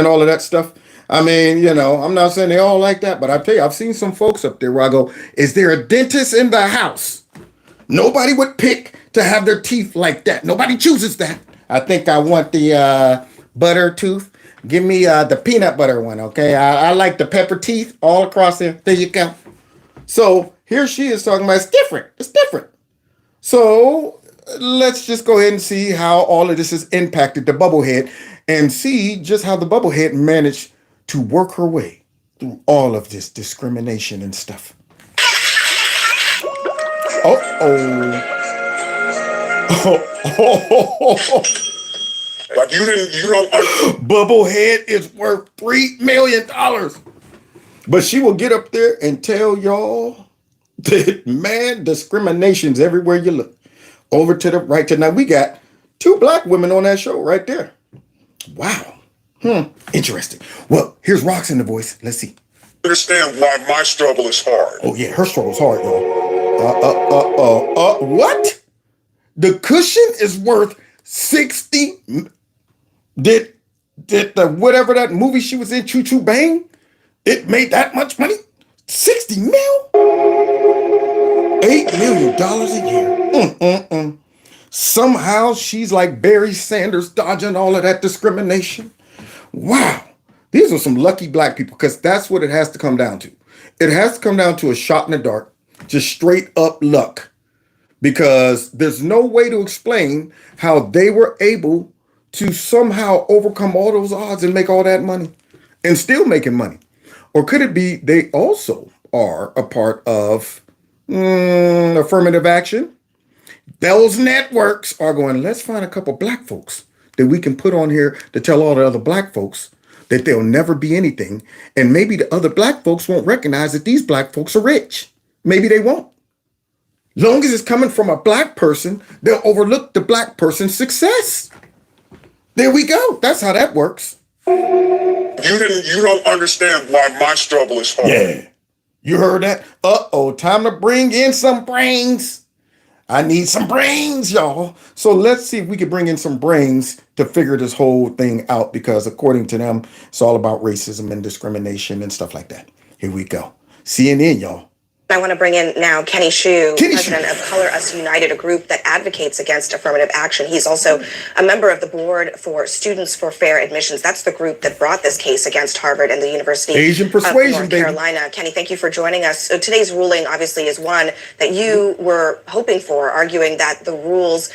all of that stuff. I mean, you know, I'm not saying they all like that, but I tell you, I've seen some folks up there where I go, is there a dentist in the house? Nobody would pick to have their teeth like that. Nobody chooses that. I think I want the butter tooth. Give me the peanut butter one, okay? I like the pepper teeth all across there. There you go. So here she is talking about it's different. It's different. So let's just go ahead and see how all of this has impacted the bubblehead and see just how the bubblehead managed to work her way through all of this discrimination and stuff. Like you don't. Bubblehead is worth $3 million. But she will get up there and tell y'all that, man, discrimination's everywhere you look. Over to the right. Now, we got 2 black women on that show right there. Wow. Interesting. Well, here's Rox in the voice. Let's see. Understand why my struggle is hard. Oh, yeah, her struggle's hard, y'all. What? The cushion is worth 60. Did the whatever that movie she was in, Choo Choo Bang, it made that much money? 60 mil? $8 million a year. Somehow she's like Barry Sanders dodging all of that discrimination. Wow. These are some lucky black people, because that's what it has to come down to. It has to come down to a shot in the dark, just straight up luck, because there's no way to explain how they were able to somehow overcome all those odds and make all that money and still making money. Or could it be they also are a part of affirmative action? Those networks are going, let's find a couple black folks that we can put on here to tell all the other black folks that they'll never be anything. And maybe the other black folks won't recognize that these black folks are rich. Maybe they won't. Long as it's coming from a black person, they'll overlook the black person's success. There we go. That's how that works. You don't understand why my struggle is hard. Yeah. You heard that? Time to bring in some brains. I need some brains, y'all. So let's see if we can bring in some brains to figure this whole thing out, because according to them, it's all about racism and discrimination and stuff like that. Here we go. CNN, y'all. I want to bring in now Kenny Xu, president of Color Us United, a group that advocates against affirmative action. He's also a member of the board for Students for Fair Admissions. That's the group that brought this case against Harvard and the University Asian persuasion, of North Carolina. Kenny, thank you for joining us. So today's ruling obviously is one that you were hoping for, arguing that the rules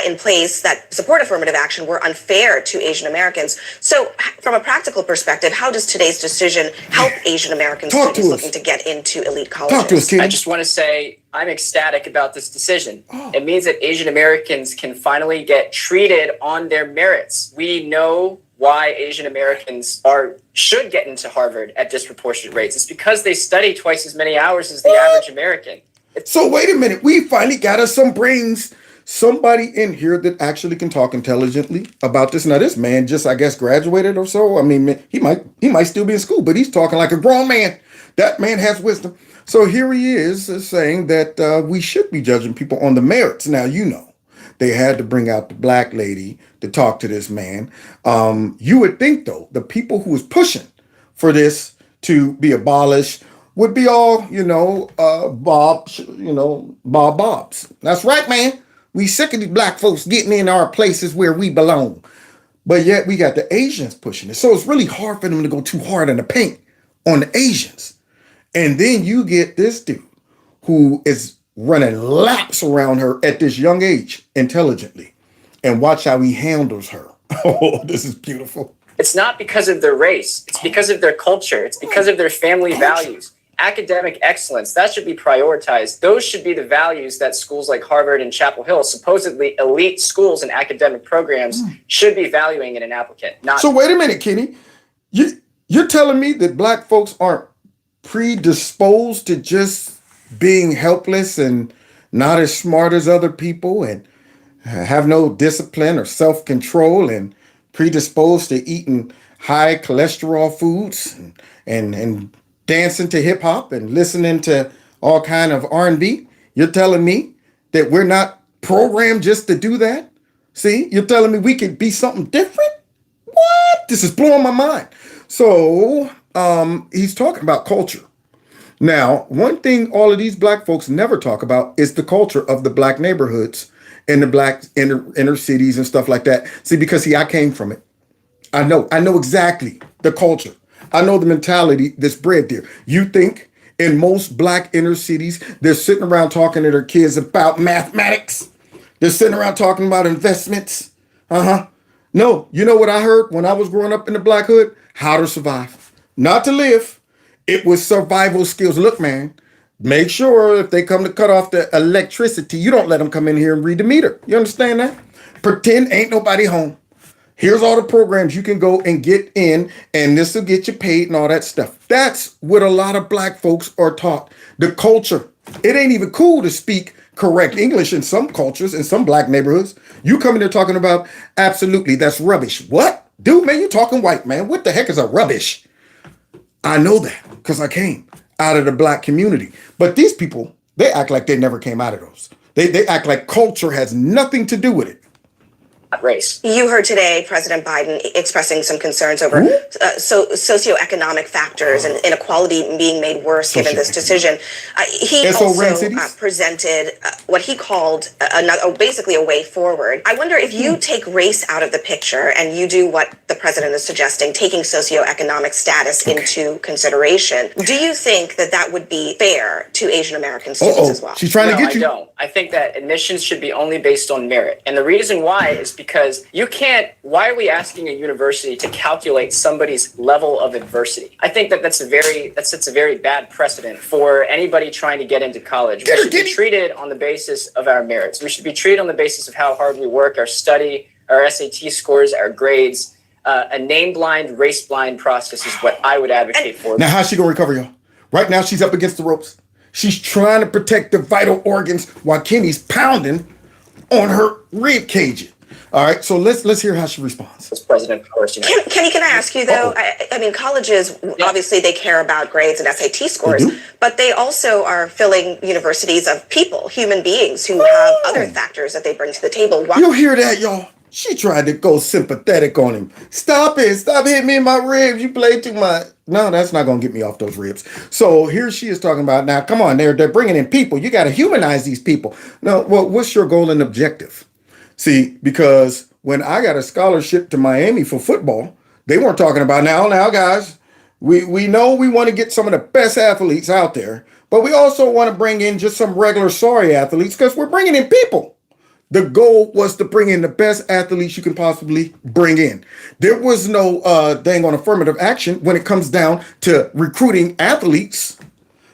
in place that support affirmative action were unfair to Asian Americans. So from a practical perspective, how does today's decision help Asian American students looking to get into elite colleges? I just want to say I'm ecstatic about this decision. It means that Asian Americans can finally get treated on their merits. We know why Asian Americans should get into Harvard at disproportionate rates. It's because they study twice as many hours as the average American. So wait a minute. We finally got us some brains. Somebody in here that actually can talk intelligently about this. Now, this man just, I guess, graduated or so. I mean, he might still be in school, but he's talking like a grown man. That man has wisdom. So here he is saying that we should be judging people on the merits. Now, you know, they had to bring out the black lady to talk to this man. You would think, though, the people who was pushing for this to be abolished would be all, Bobs. That's right, man. We sick of these black folks getting in our places where we belong. But yet we got the Asians pushing it. So it's really hard for them to go too hard in the paint on the Asians. And then you get this dude who is running laps around her at this young age intelligently. And watch how he handles her. Oh, this is beautiful. It's not because of their race. It's because of their culture. It's because of their family values. Academic excellence, that should be prioritized. Those should be the values that schools like Harvard and Chapel Hill, supposedly elite schools and academic programs, should be valuing in an applicant. So wait a minute, Kenny. You're telling me that black folks aren't predisposed to just being helpless and not as smart as other people and have no discipline or self-control and predisposed to eating high cholesterol foods and dancing to hip hop and listening to all kind of R&B. You're telling me that we're not programmed just to do that? See, you're telling me we could be something different? What? This is blowing my mind. So he's talking about culture. Now, one thing all of these black folks never talk about is the culture of the black neighborhoods and the black inner cities and stuff like that. See, because I came from it. I know exactly the culture. I know the mentality that's bred there. You think in most black inner cities, they're sitting around talking to their kids about mathematics. They're sitting around talking about investments. No, you know what I heard when I was growing up in the black hood? How to survive. Not to live. It was survival skills. Look, man, make sure if they come to cut off the electricity, you don't let them come in here and read the meter. You understand that? Pretend ain't nobody home. Here's all the programs you can go and get in, and this will get you paid and all that stuff. That's what a lot of black folks are taught. The culture. It ain't even cool to speak correct English in some cultures, in some black neighborhoods. You come in there talking about, absolutely, that's rubbish. What? Dude, man, you talking white, man. What the heck is a rubbish? I know that because I came out of the black community. But these people, they act like they never came out of those. They act like culture has nothing to do with it. Race. You heard today President Biden expressing some concerns over socioeconomic factors and inequality being made worse given this decision. He also presented what he called basically a way forward. I wonder if you take race out of the picture and you do what the president is suggesting, taking socioeconomic status into consideration. Do you think that that would be fair to Asian American students as well? She's trying to get you. I don't. I think that admissions should be only based on merit. And the reason why is because you can't, why are we asking a university to calculate somebody's level of adversity? I think that sets a very bad precedent for anybody trying to get into college. We should be treated on the basis of our merits. We should be treated on the basis of how hard we work, our study, our SAT scores, our grades. A name-blind, race-blind process is what I would advocate for. Now, how's she going to recover, y'all? Right now, she's up against the ropes. She's trying to protect the vital organs while Kenny's pounding on her rib cage. All right, so let's hear how she responds. As president, of course, Kenny, can I ask you though? I mean, colleges obviously they care about grades and SAT scores, but they also are filling universities of people, human beings who have other factors that they bring to the table. You hear that, y'all? She tried to go sympathetic on him. Stop it! Stop hitting me in my ribs. You play too much. No, that's not gonna get me off those ribs. So here she is talking about now. Come on, they're bringing in people. You got to humanize these people. No, well, what's your goal and objective? See, because when I got a scholarship to Miami for football, they weren't talking about now, guys, we know we want to get some of the best athletes out there, but we also want to bring in just some regular sorry athletes because we're bringing in people. The goal was to bring in the best athletes you can possibly bring in. There was no dang on affirmative action when it comes down to recruiting athletes.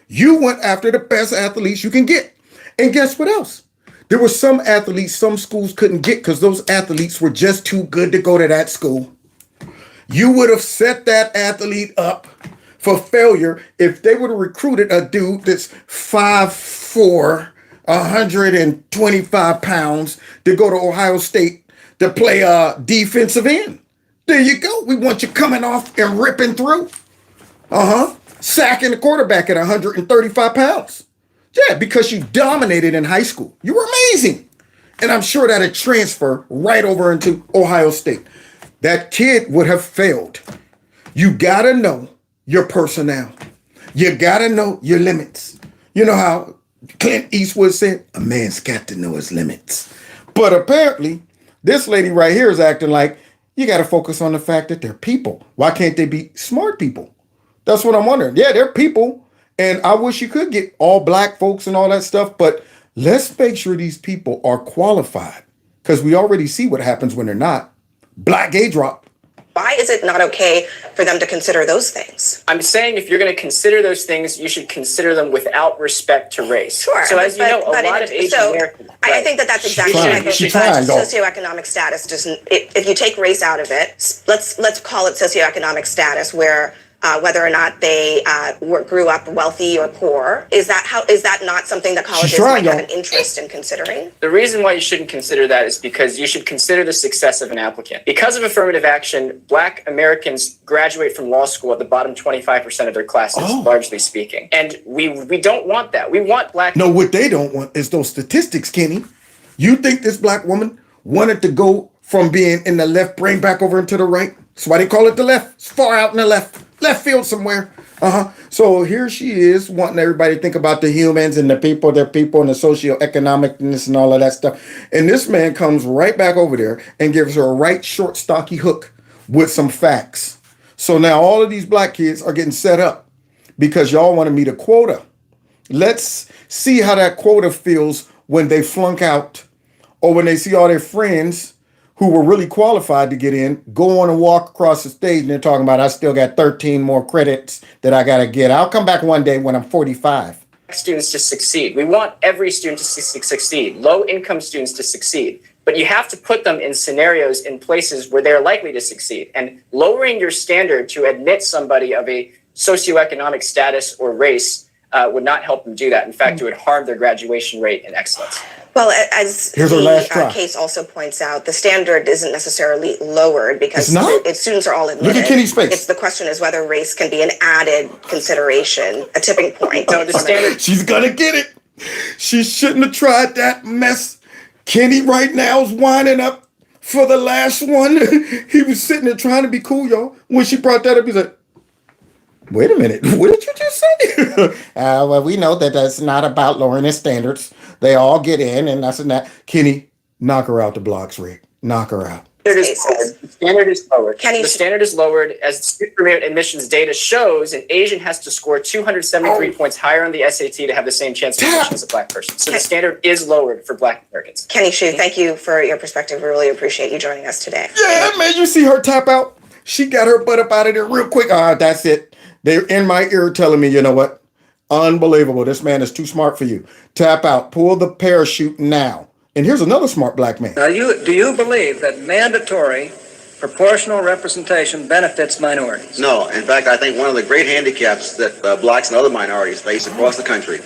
You went after the best athletes you can get. And guess what else? There were some athletes some schools couldn't get because those athletes were just too good to go to that school. You would have set that athlete up for failure if they would have recruited a dude that's 5'4", 125 pounds to go to Ohio State to play defensive end. There you go. We want you coming off and ripping through. Sacking the quarterback at 135 pounds. Yeah, because you dominated in high school. You were amazing. And I'm sure that'd transfer right over into Ohio State. That kid would have failed. You gotta know your personnel. You gotta know your limits. You know how Clint Eastwood said, a man's got to know his limits. But apparently, this lady right here is acting like you gotta focus on the fact that they're people. Why can't they be smart people? That's what I'm wondering. Yeah, they're people. And I wish you could get all black folks and all that stuff, but let's make sure these people are qualified because we already see what happens when they're not. Black gay drop. Why is it not okay for them to consider those things? I'm saying if you're going to consider those things, you should consider them without respect to race. Sure. So as you know, a lot of Asian Americans. I think that's exactly what socioeconomic status doesn't. If you take race out of it, let's call it socioeconomic status, where whether or not they grew up wealthy or poor. Is that not something that colleges might have an interest in considering? The reason why you shouldn't consider that is because you should consider the success of an applicant. Because of affirmative action, Black Americans graduate from law school at the bottom 25% of their classes, largely speaking. And we don't want that. We want Black. No, what they don't want is those statistics, Kenny. You think this Black woman wanted to go from being in the left brain back over into the right? That's why they call it the left. It's far out in the left field somewhere. So here she is wanting everybody to think about the humans and the people and the socioeconomicness and all of that stuff. And this man comes right back over there and gives her a right short, stocky hook with some facts. So now all of these Black kids are getting set up because y'all want to meet a quota. Let's see how that quota feels when they flunk out or when they see all their friends who were really qualified to get in, go on and walk across the stage and they're talking about, I still got 13 more credits that I got to get. I'll come back one day when I'm 45. Students to succeed. We want every student to succeed, low-income students to succeed. But you have to put them in scenarios, in places where they're likely to succeed. And lowering your standard to admit somebody of a socioeconomic status or race would not help them do that. In fact, it would harm their graduation rate and excellence. Well, as the case also points out, the standard isn't necessarily lowered because students are all admitted. Look at Kenny's face. The question is whether race can be an added consideration, a tipping point. No, the standard. She's gonna get it. She shouldn't have tried that mess. Kenny right now is winding up for the last one. He was sitting there trying to be cool, y'all. When she brought that up, he's like, wait a minute, what did you just say? Well, we know that that's not about lowering the standards. They all get in and that's and that. Kenny, knock her out the blocks, Rick. Knock her out. The standard is lowered. The standard is lowered as student permit admissions data shows. An Asian has to score 273 points higher on the SAT to have the same chance of admission as a Black person. So the standard is lowered for Black Americans. Kenny Hsu, thank you for your perspective. We really appreciate you joining us today. Yeah, man, you see her tap out? She got her butt up out of there real quick. That's it. They're in my ear telling me, you know what? Unbelievable. This man is too smart for you. Tap out. Pull the parachute now. And here's another smart Black man. Now, do you believe that mandatory proportional representation benefits minorities? No. In fact, I think one of the great handicaps that Blacks and other minorities face across the country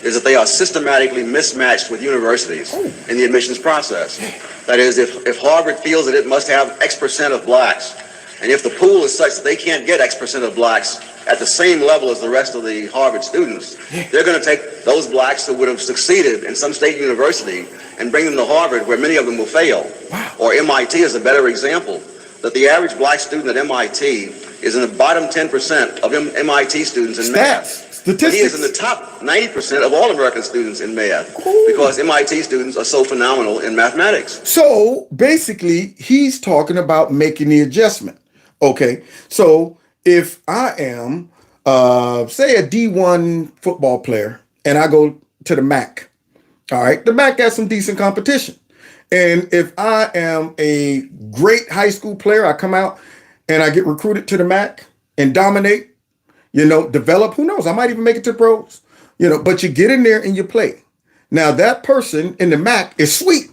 is that they are systematically mismatched with universities in the admissions process. That is, if Harvard feels that it must have X% of Blacks, and if the pool is such that they can't get X% of Blacks at the same level as the rest of the Harvard students, they're going to take those Blacks who would have succeeded in some state university and bring them to Harvard, where many of them will fail. Or MIT is a better example, that the average Black student at MIT is in the bottom 10% of MIT students in math. But he is in the top 90% of all American students in math because MIT students are so phenomenal in mathematics. So basically, he's talking about making the adjustment. Okay, so if I am, say, a D1 football player and I go to the MAC, all right, the MAC has some decent competition. And if I am a great high school player, I come out and I get recruited to the MAC and dominate, develop, who knows, I might even make it to pros, but you get in there and you play. Now that person in the MAC is sweet.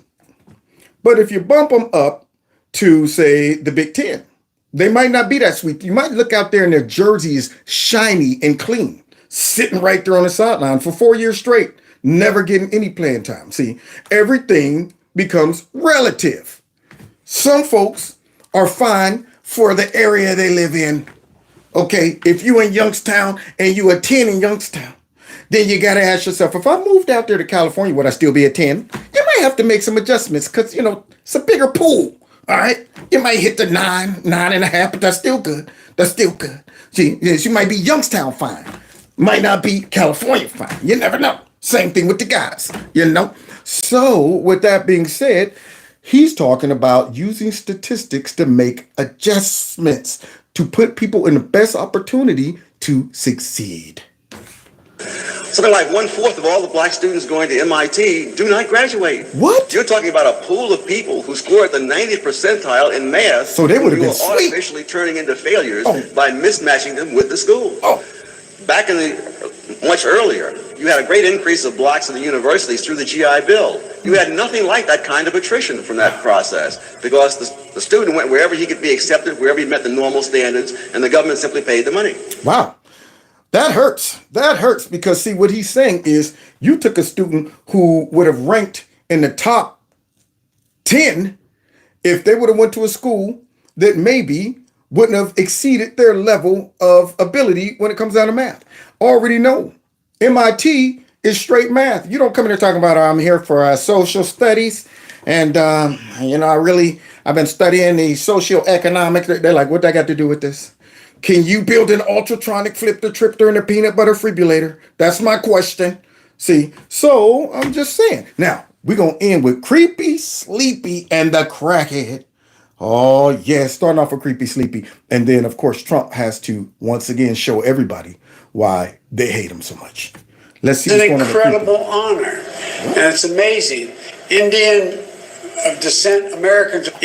But if you bump them up to, say, the Big Ten, they might not be that sweet. You might look out there and their jersey is shiny and clean, sitting right there on the sideline for 4 years straight, never getting any playing time. See, everything becomes relative. Some folks are fine for the area they live in. Okay, if you in Youngstown and you a 10 in Youngstown, then you got to ask yourself, if I moved out there to California, would I still be a 10? You might have to make some adjustments because, it's a bigger pool. All right, you might hit the 9.5, but that's still good. That's still good. See, yes, you might be Youngstown fine, might not be California fine. You never know. Same thing with the guys, So with that being said, he's talking about using statistics to make adjustments to put people in the best opportunity to succeed. Something like 1/4 of all the Black students going to MIT do not graduate. What? You're talking about a pool of people who scored the 90th percentile in math. So they would have been artificially turning into failures by mismatching them with the school. Back in the much earlier, you had a great increase of blacks in the universities through the GI Bill. You had nothing like that kind of attrition from that process because the student went wherever he could be accepted, wherever he met the normal standards, and the government simply paid the money. Wow. That hurts. That hurts because, see, what he's saying is you took a student who would have ranked in the top 10 if they would have went to a school that maybe wouldn't have exceeded their level of ability when it comes down to math. Already know MIT is straight math. You don't come in here talking about, I'm here for social studies. And, I've been studying the socioeconomics. They're like, what that got to do with this? Can you build an ultratronic flipper, tripper, and a peanut butter defibrillator? That's my question. See, so I'm just saying. Now, we're going to end with Creepy, Sleepy, and the Crackhead. Oh, yes, starting off with Creepy, Sleepy. And then, of course, Trump has to once again show everybody why they hate him so much. Let's see. It's an incredible honor. And it's amazing. Indian of descent Americans are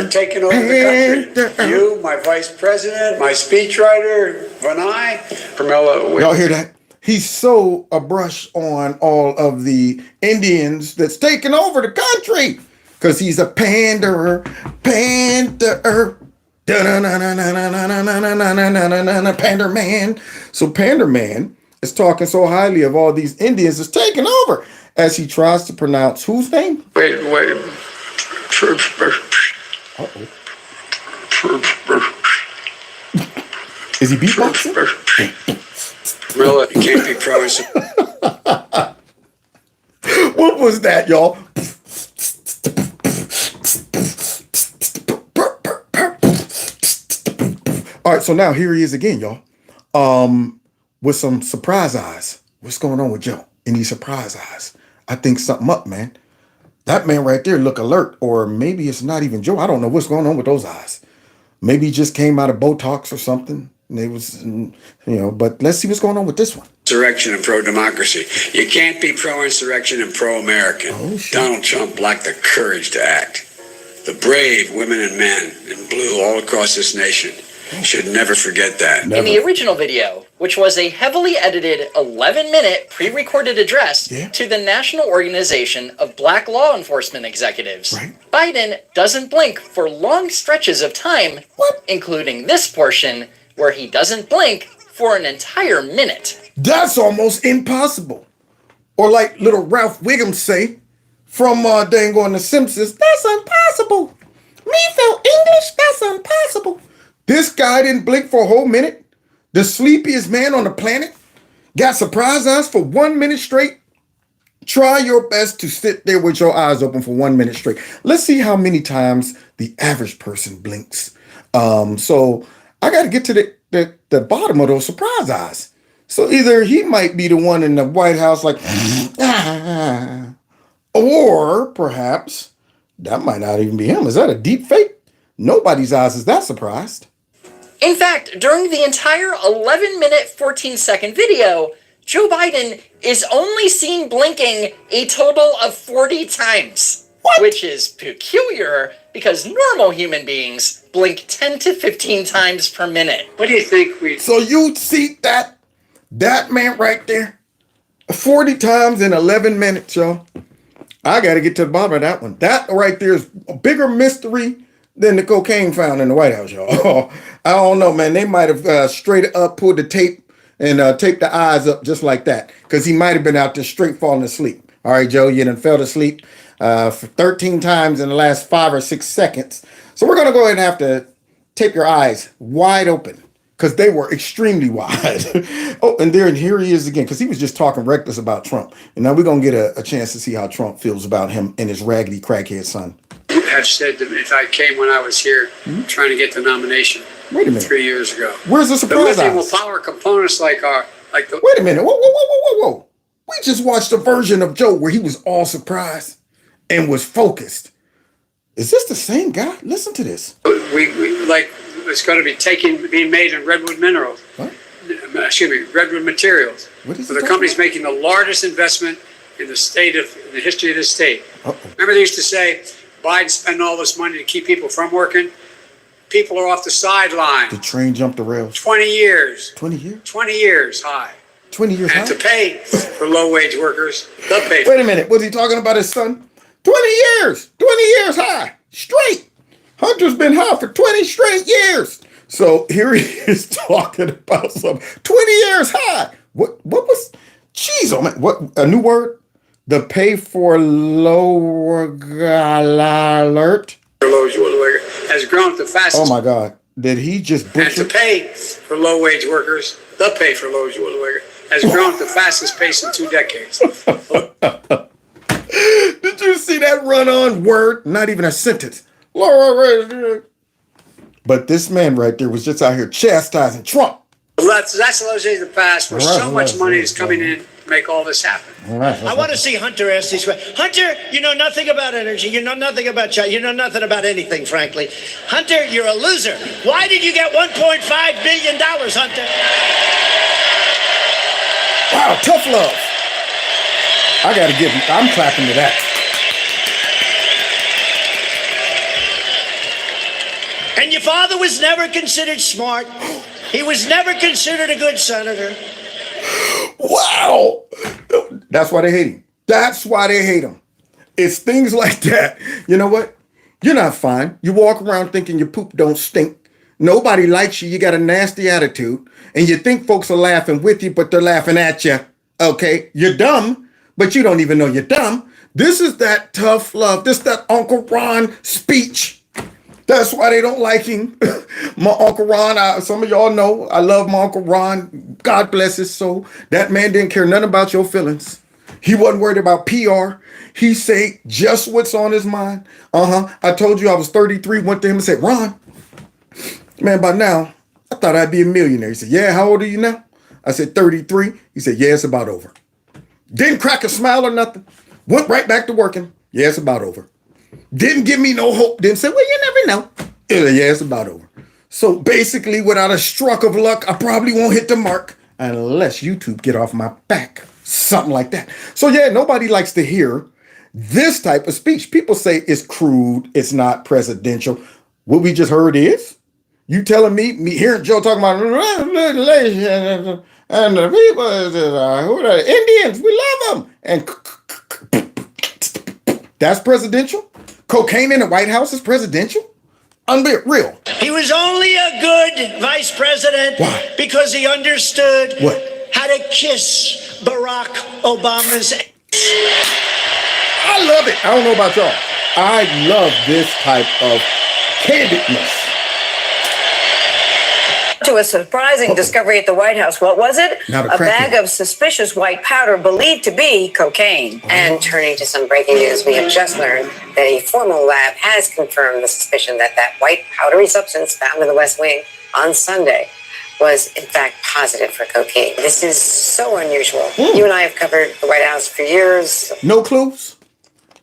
taking over the country. You, my vice president, my speechwriter, Vinay, Pramila. Y'all hear that? He's so a brush on all of the Indians that's taking over the country because he's a panderer. Pander man. So Pander man is talking so highly of all these Indians that's taking over as he tries to pronounce whose name? Wait. Is he beatboxing? Really, you can't be promising. What was that, y'all? All right, so now here he is again, y'all. With some surprise eyes. What's going on with Joe in these surprise eyes? I think something up, man. That man right there look alert, or maybe it's not even Joe. I don't know what's going on with those eyes. Maybe he just came out of Botox or something. And it was, but let's see what's going on with this one. Insurrection and pro-democracy. You can't be pro-insurrection and pro-American. Donald Trump lacked the courage to act. The brave women and men in blue all across this nation should never forget that. In the original video, which was a heavily edited 11-minute pre-recorded address to the National Organization of Black Law Enforcement Executives, Biden doesn't blink for long stretches of time, including this portion where he doesn't blink for an entire minute. That's almost impossible. Or like little Ralph Wiggum say from dang on The Simpsons, that's impossible. Me feel English, that's impossible. This guy didn't blink for a whole minute. The sleepiest man on the planet got surprise eyes for 1 minute straight. Try your best to sit there with your eyes open for 1 minute straight. Let's see how many times the average person blinks. So I got to get to the bottom of those surprise eyes. So either he might be the one in the White House like, or perhaps that might not even be him. Is that a deep fake? Nobody's eyes is that surprised. In fact, during the entire 11-minute, 14-second video, Joe Biden is only seen blinking a total of 40 times. Which is peculiar because normal human beings blink 10 to 15 times per minute. What do you think So you see that man right there? 40 times in 11 minutes, y'all. I got to get to the bottom of that one. That right there is a bigger mystery than the cocaine found in the White House, y'all. I don't know, man. They might have straight up pulled the tape and taped the eyes up just like that because he might have been out there straight falling asleep. All right, Joe, you done fell asleep for 13 times in the last 5 or 6 seconds. So we're going to go ahead and have to tape your eyes wide open because they were extremely wide. And here he is again because he was just talking reckless about Trump. And now we're going to get a chance to see how Trump feels about him and his raggedy crackhead son. have said that if I came when I was here trying to get the nomination 3 years ago. Where's the surprise? The lithium power components like the... Wait a minute. Whoa. We just watched a version of Joe where he was all surprised and was focused. Is this the same guy? Listen to this. It's going to be being made in redwood minerals. What? Redwood materials. What is the company's making the largest investment in the history of the state. Remember they used to say, Biden spending all this money to keep people from working? people are off the sideline. The train jumped the rails. 20 years. 20 years? 20 years high. 20 years high? And to pay for low-wage workers, the pay. Wait a minute. Was he talking about his son? 20 years. 20 years high. Straight. Hunter's been high for 20 straight years. So here he is talking about some 20 years high. What was? Jeez, oh man. What, a new word? The pay for lower alert. Has grown the fastest. Oh my God. Did he just butcher? And to pay for low-wage workers, the pay for low-wage workers has grown at the fastest pace in 2 decades. Did you see that run-on word? Not even a sentence. But this man right there was just out here chastising Trump. Well, that's those days of the past where so much money is coming in to make all this happen. I want to see Hunter ask these questions. Hunter, you know nothing about energy. You know nothing about China. You know nothing about anything, frankly. Hunter, you're a loser. Why did you get $1.5 billion, Hunter? Wow, tough love. I got to give him, I'm clapping to that. And your father was never considered smart. He was never considered a good senator. Wow. That's why they hate him. That's why they hate him. It's things like that. You know what? You're not fine. You walk around thinking your poop don't stink. Nobody likes you. You got a nasty attitude. And you think folks are laughing with you, but they're laughing at you. Okay? You're dumb, but you don't even know you're dumb. This is that tough love. This is that Uncle Ron speech. That's why they don't like him. My Uncle Ron, some of y'all know, I love my Uncle Ron. God bless his soul. That man didn't care nothing about your feelings. He wasn't worried about PR. He said just what's on his mind. I told you I was 33, went to him and said, Ron, man, by now, I thought I'd be a millionaire. He said, yeah, how old are you now? I said, 33. He said, yeah, it's about over. Didn't crack a smile or nothing. Went right back to working. Yeah, it's about over. Didn't give me no hope. Didn't say, well, you never know. Yeah, it's about over. So basically, without a stroke of luck, I probably won't hit the mark unless YouTube get off my back. Something like that. So yeah, nobody likes to hear this type of speech. People say it's crude. It's not presidential. What we just heard is, you telling me hearing Joe talking about legislation and the people who are Indians, we love them. And that's presidential? Cocaine in the White House is presidential? Unreal. He was only a good vice president. Why? Because he understood what? How to kiss Barack Obama's ass. I love it. I don't know about y'all. I love this type of candidness. To a surprising discovery at the White House. What was it? A bag of suspicious white powder believed to be cocaine. And turning to some breaking news, we have just learned that a formal lab has confirmed the suspicion that white powdery substance found in the West Wing on Sunday was in fact positive for cocaine. This is so unusual. You and I have covered the White House for years. No clues?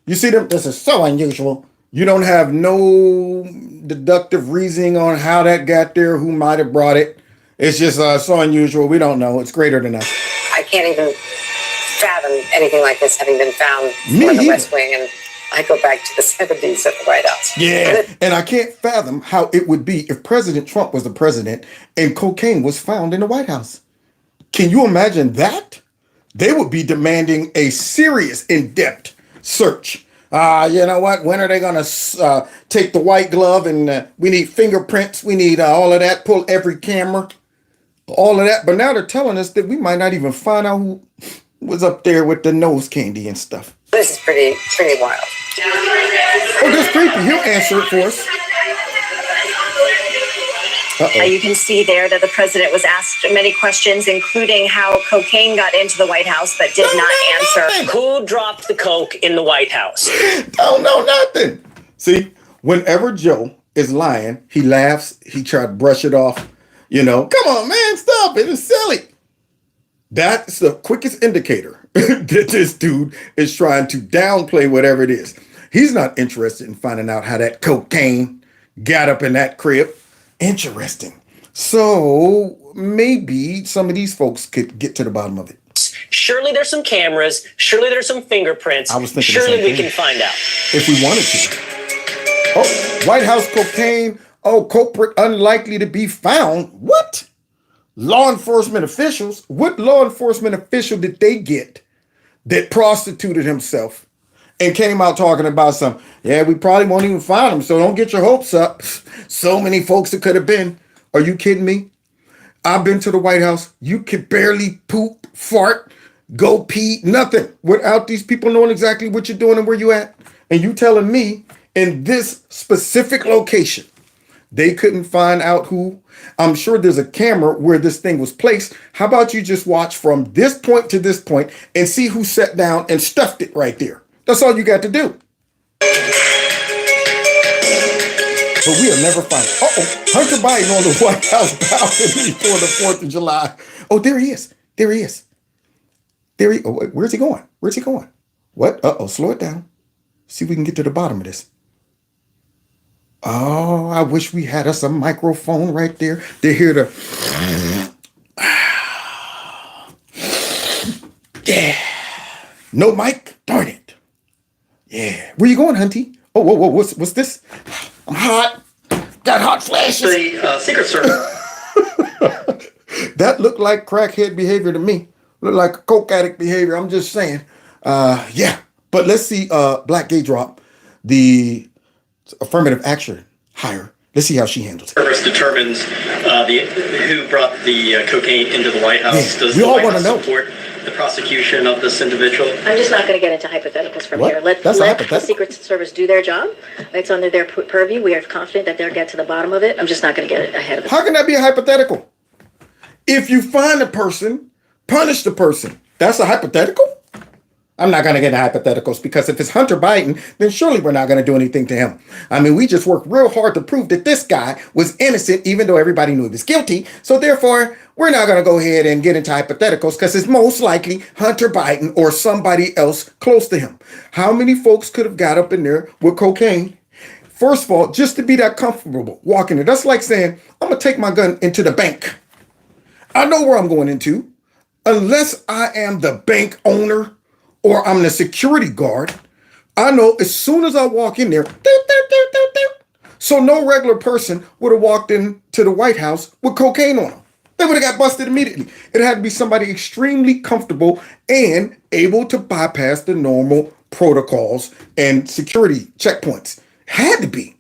You see them? This is so unusual. You don't have no deductive reasoning on how that got there, who might have brought it. It's just so unusual. We don't know. It's greater than us. I can't even fathom anything like this having been found in the West Wing. And I go back to the 70s at the White House. Yeah. And I can't fathom how it would be if President Trump was the president and cocaine was found in the White House. Can you imagine that? They would be demanding a serious, in-depth search. You know what? When are they going to take the white glove and we need fingerprints? We need all of that. Pull every camera. All of that. But now they're telling us that we might not even find out who was up there with the nose candy and stuff. This is pretty wild. Oh, that's creepy. He'll answer it for us. You can see there that the president was asked many questions, including how cocaine got into the White House, but did not answer. Who dropped the coke in the White House? Don't know nothing. See, whenever Joe is lying, he laughs. He tries to brush it off. You know, come on, man, stop it. It's silly. That's the quickest indicator that this dude is trying to downplay whatever it is. He's not interested in finding out how that cocaine got up in that crib. Interesting. So maybe some of these folks could get to the bottom of it. Surely there's some cameras. Surely there's some fingerprints. I was thinking surely we can find out. If we wanted to. Oh, White House cocaine Oh, culprit unlikely to be found. What? Law enforcement officials? What law enforcement official did they get that prostituted himself and came out talking about some, yeah, we probably won't even find him, so don't get your hopes up. So many folks it could have been. Are you kidding me? I've been to the White House. You could barely poop, fart, go pee, nothing without these people knowing exactly what you're doing and where you at. And you telling me in this specific location, they couldn't find out who. I'm sure there's a camera where this thing was placed. How about you just watch from this point to this point and see who sat down and stuffed it right there? That's all you got to do. But we'll never find it. Uh-oh, Hunter Biden on the White House balcony for the 4th of July. Oh, there he is. There he is. Oh, where's he going? Where's he going? What? Uh-oh, slow it down. See if we can get to the bottom of this. Oh, I wish we had us a microphone right there. They're here to... Yeah. No mic? Darn it. Yeah. Where you going, Hunty? Oh, whoa, what's this? I'm hot. Got hot flashes. The Secret Service. That looked like crackhead behavior to me. Looked like a coke addict behavior. I'm just saying. Yeah. But let's see Black Gay Drop, the affirmative action hire. Let's see how she handles it. Service determines who brought the cocaine into the White House. Yeah, Does we the all White wanna House know. support the prosecution of this individual? I'm just not going to get into hypotheticals from What? here. Let That's a the hypothetical? Secret Service do their job. It's under their purview. We are confident that they'll get to the bottom of it. I'm just not going to get ahead of it. How can that be a hypothetical? If you find a person, punish the person. That's a hypothetical? I'm not going to get into hypotheticals because if it's Hunter Biden, then surely we're not going to do anything to him. I mean, we just worked real hard to prove that this guy was innocent, even though everybody knew he was guilty. So therefore, we're not going to go ahead and get into hypotheticals because it's most likely Hunter Biden or somebody else close to him. How many folks could have got up in there with cocaine? First of all, just to be that comfortable walking there. That's like saying, I'm going to take my gun into the bank. I know where I'm going into. Unless I am the bank owner or I'm the security guard, I know as soon as I walk in there, so no regular person would have walked into the White House with cocaine on them. They would have got busted immediately. It had to be somebody extremely comfortable and able to bypass the normal protocols and security checkpoints. Had to be.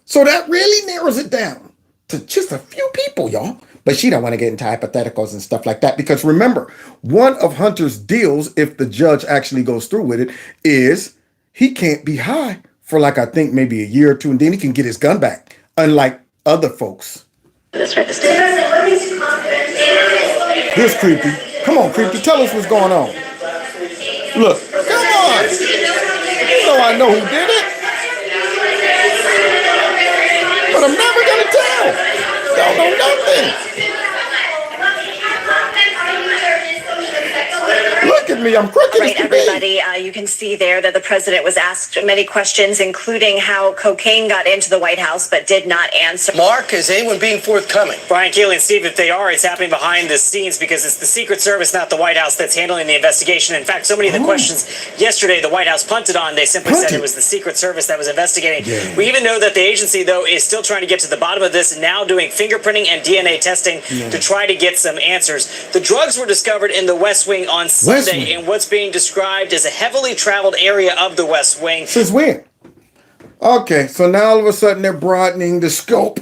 So that really narrows it down to just a few people, y'all. But she don't want to get into hypotheticals and stuff like that because remember, one of Hunter's deals, if the judge actually goes through with it, is he can't be high for like, I think maybe a year or two, and then he can get his gun back, unlike other folks. That's right. This creepy. Come on, creepy. Tell us what's going on. Look, come on. You know I know who did it. But I'm never going to tell. Y'all know nothing. Look at me, I'm crooked. Right, everybody, you can see there that the president was asked many questions, including how cocaine got into the White House, but did not answer. Mark, is anyone being forthcoming? Brian Keeley and Steve, if they are, it's happening behind the scenes because it's the Secret Service, not the White House, that's handling the investigation. In fact, so many of the questions yesterday the White House punted on, they simply said it was the Secret Service that was investigating. Yeah. We even know that the agency, though, is still trying to get to the bottom of this, now doing fingerprinting and DNA testing to try to get some answers. The drugs were discovered in the West Wing on Sunday in what's being described as a heavily traveled area of the West Wing. Since when? Okay, so now all of a sudden they're broadening the scope.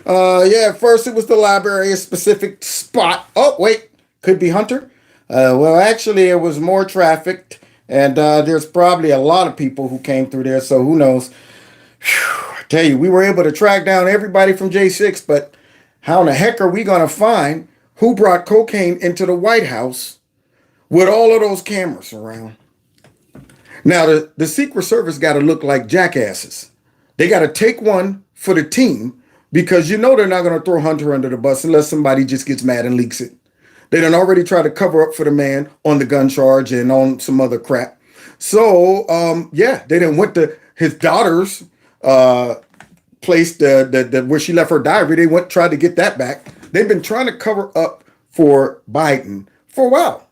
Yeah, at first it was the library, a specific spot. Oh, wait, could be Hunter? Well, actually, it was more trafficked, and there's probably a lot of people who came through there, so who knows? Whew, I tell you, we were able to track down everybody from J6, but how in the heck are we going to find who brought cocaine into the White House with all of those cameras around? Now, the Secret Service got to look like jackasses. They got to take one for the team because you know they're not going to throw Hunter under the bus unless somebody just gets mad and leaks it. They done already tried to cover up for the man on the gun charge and on some other crap. So, yeah, they done went to his daughter's place where she left her diary. They tried to get that back. They've been trying to cover up for Biden for a while.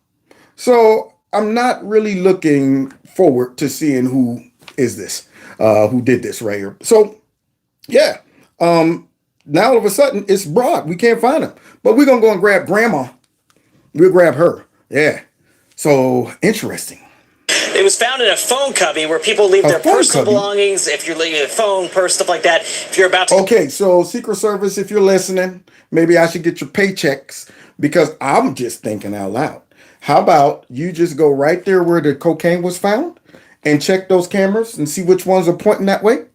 So I'm not really looking forward to seeing who is this, who did this right here. So, yeah, now all of a sudden it's broad. We can't find him. But we're going to go and grab grandma. We'll grab her. Yeah. So interesting. It was found in a phone cubby where people leave their personal belongings. If you're leaving a phone, purse, stuff like that. If you're about to. Okay, so Secret Service, if you're listening, maybe I should get your paychecks because I'm just thinking out loud. How about you just go right there where the cocaine was found and check those cameras and see which ones are pointing that way?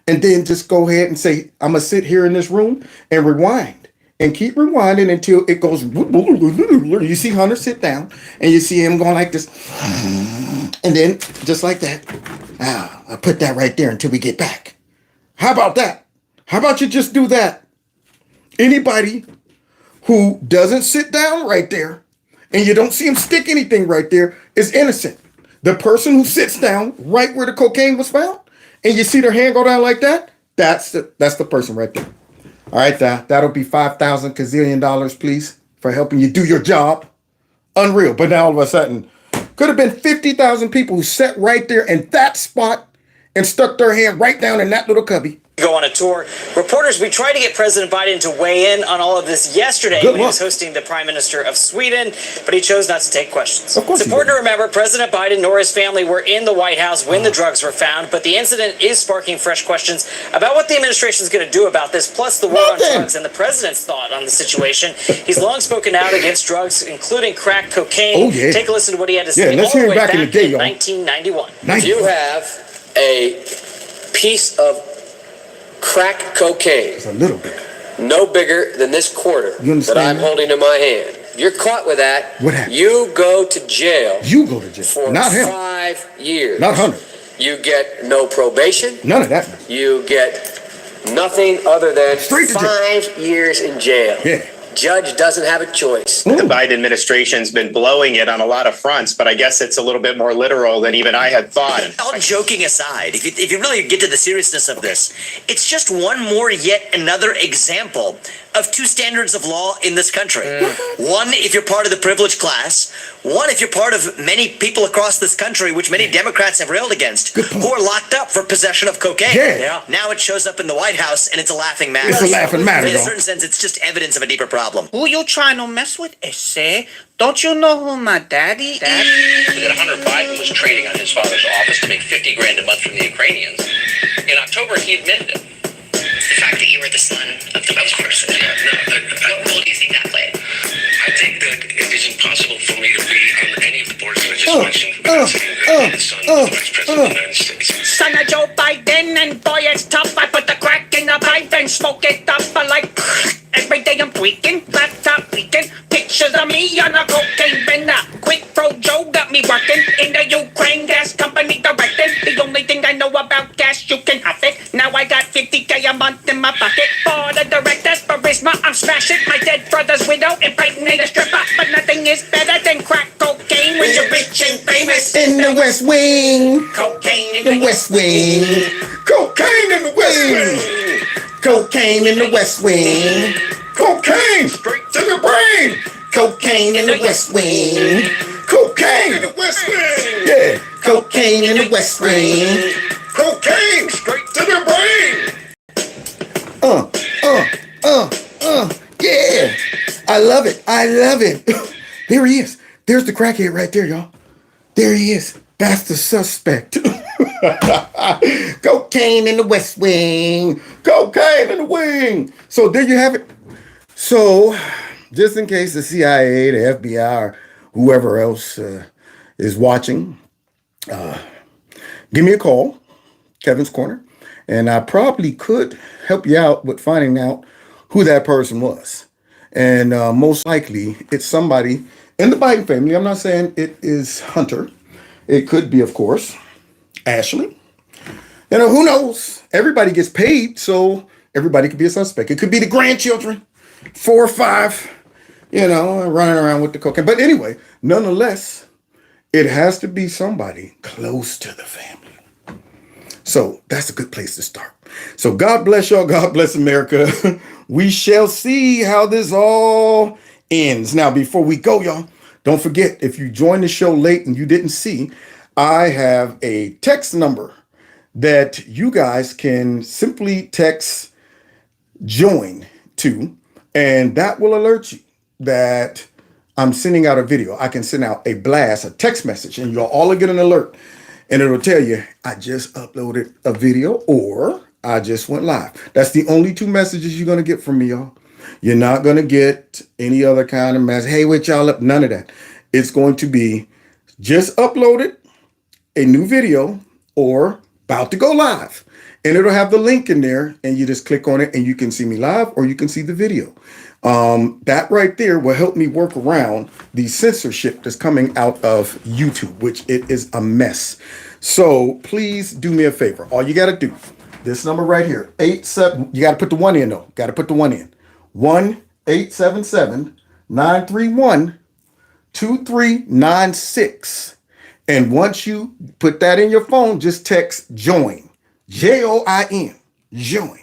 And then just go ahead and say, I'm going to sit here in this room and rewind. And keep rewinding until it goes. You see Hunter sit down, and you see him going like this, and then just like that. I put that right there until we get back. How about that? How about you just do that? Anybody who doesn't sit down right there, and you don't see him stick anything right there, is innocent. The person who sits down right where the cocaine was found, and you see their hand go down like that, that's the person right there. All right, that'll be $5,000 gazillion, please, for helping you do your job. Unreal. But now all of a sudden, could have been 50,000 people who sat right there in that spot and stuck their hand right down in that little cubby. Go on a tour. Reporters, we tried to get President Biden to weigh in on all of this yesterday when he was hosting the Prime Minister of Sweden, but he chose not to take questions. Of course it's important to remember President Biden nor his family were in the White House when the drugs were found, but the incident is sparking fresh questions about what the administration is going to do about this, plus the war on drugs and the president's thought on the situation. He's long spoken out against drugs, including crack cocaine. Oh, yeah. Take a listen to what he had to say let's all hear the way back in the day, y'all. 1991. If you have a piece of crack cocaine, it's a little bit, no bigger than this quarter that I'm holding in my hand. If you're caught with that, what happens? You go to jail. You go to jail. For not him. 5 years. Not Hunter. You get no probation. None of that. You get nothing other than straight to 5 years in jail. Yeah. Judge doesn't have a choice. The Biden administration's been blowing it on a lot of fronts, but I guess it's a little bit more literal than even I had thought. All joking aside, if you really get to the seriousness of this, it's just one more yet another example of two standards of law in this country. One, if you're part of the privileged class. One, if you're part of many people across this country, which many Democrats have railed against, who are locked up for possession of cocaine. Yeah. Now it shows up in the White House, and it's a laughing matter. It's a laughing matter, In a y'all. certain sense, it's just evidence of a deeper problem. Who you trying to mess with, Ese? Don't you know who my daddy is? That Hunter Biden was trading on his father's office to make $50 grand a month from the Ukrainians. In October, he admitted it. The fact that you were the son of the president. What role do you think that played? I think that it is impossible for me to be on any of the boards that I just mentioned without saying that the son of the Vice President of the United States. Son of Joe Biden, and boy, it's tough. I put the crack in the pipe and smoke it up. I like every day I'm tweaking, laptop leaking. Pictures of me on a cocaine bender. Quick Pro Joe got me working in the Ukraine gas company directing. The only thing I know about gas, you can huff it. Now I got 50K a month in my pocket. For the director's charisma, I'm smashing my dead brother's widow, impregnate a stripper. But nothing is better than crack cocaine when you're rich and famous. In the West Wing. Cocaine in the West Wing. Cocaine in the West Wing. Cocaine in the West Wing. Cocaine straight to the brain. Cocaine in the West Wing. Cocaine in the West Wing. Yeah. Cocaine in the West Wing. Cocaine straight to the brain. Yeah. I love it. I love it. There he is. There's the crackhead right there, y'all. There he is. That's the suspect. Cocaine in the West Wing. Cocaine in the wing. So there you have it. So just in case the CIA, the FBI, or whoever else is watching, give me a call, Kevin's Corner, and I probably could help you out with finding out who that person was. And most likely it's somebody in the Biden family. I'm not saying it is Hunter. It could be, of course, Ashley. You know, who knows? Everybody gets paid, so everybody could be a suspect. It could be the grandchildren, 4 or 5, you know, running around with the cocaine. But anyway, nonetheless, it has to be somebody close to the family. So that's a good place to start. So God bless y'all. God bless America. We shall see how this all ends. Now, before we go, y'all, don't forget, if you joined the show late and you didn't see, I have a text number that you guys can simply text join to, and that will alert you that I'm sending out a video. I can send out a blast, a text message, and you'll all get an alert. And it'll tell you, I just uploaded a video or I just went live. That's the only two messages you're going to get from me, y'all. You're not going to get any other kind of message. Hey, what y'all up? None of that. It's going to be just uploaded a new video or about to go live. And it'll have the link in there and you just click on it and you can see me live or you can see the video. That right there will help me work around the censorship that's coming out of YouTube, which it is a mess. So please do me a favor. All you got to do, this number right here, 87, you got to put the one in though. Got to put the one in. 1-877-931-2396. And once you put that in your phone, just text join, JOIN, join.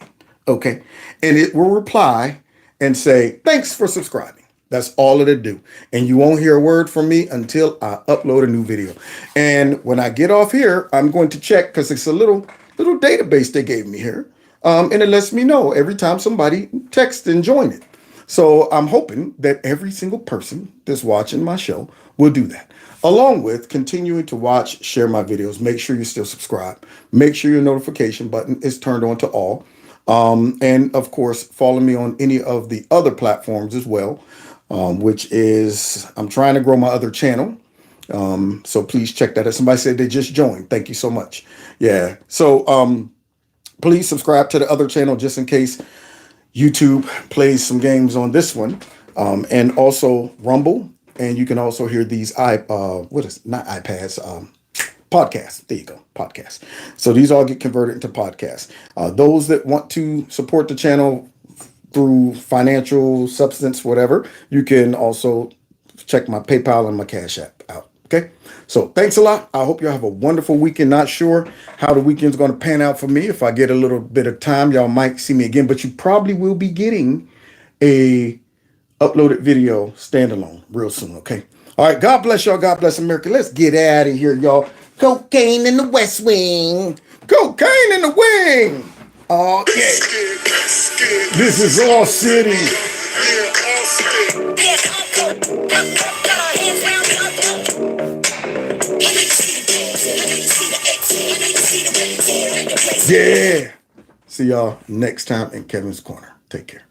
Okay. And it will reply and say, thanks for subscribing. That's all it'll do. And you won't hear a word from me until I upload a new video. And when I get off here, I'm going to check because it's a little database they gave me here. And it lets me know every time somebody texts and join it. So I'm hoping that every single person that's watching my show will do that. Along with continuing to watch, share my videos. Make sure you still subscribe. Make sure your notification button is turned on to all. And of course, follow me on any of the other platforms as well, which is, I'm trying to grow my other channel. So please check that out. Somebody said they just joined. Thank you so much. Yeah. So please subscribe to the other channel just in case YouTube plays some games on this one. And also Rumble. And you can also hear these podcasts. There you go, podcasts. So these all get converted into podcasts. Those that want to support the channel through financial substance, whatever, you can also check my PayPal and my Cash App out. Okay. So thanks a lot. I hope y'all have a wonderful weekend. Not sure how the weekend's going to pan out for me. If I get a little bit of time, y'all might see me again, but you probably will be getting a uploaded video standalone real soon. Okay. All right. God bless y'all. God bless America. Let's get out of here, y'all. Cocaine in the West Wing. Cocaine in the wing. Oh, yeah. This is All City. Yeah. See y'all next time in Kevin's Corner. Take care.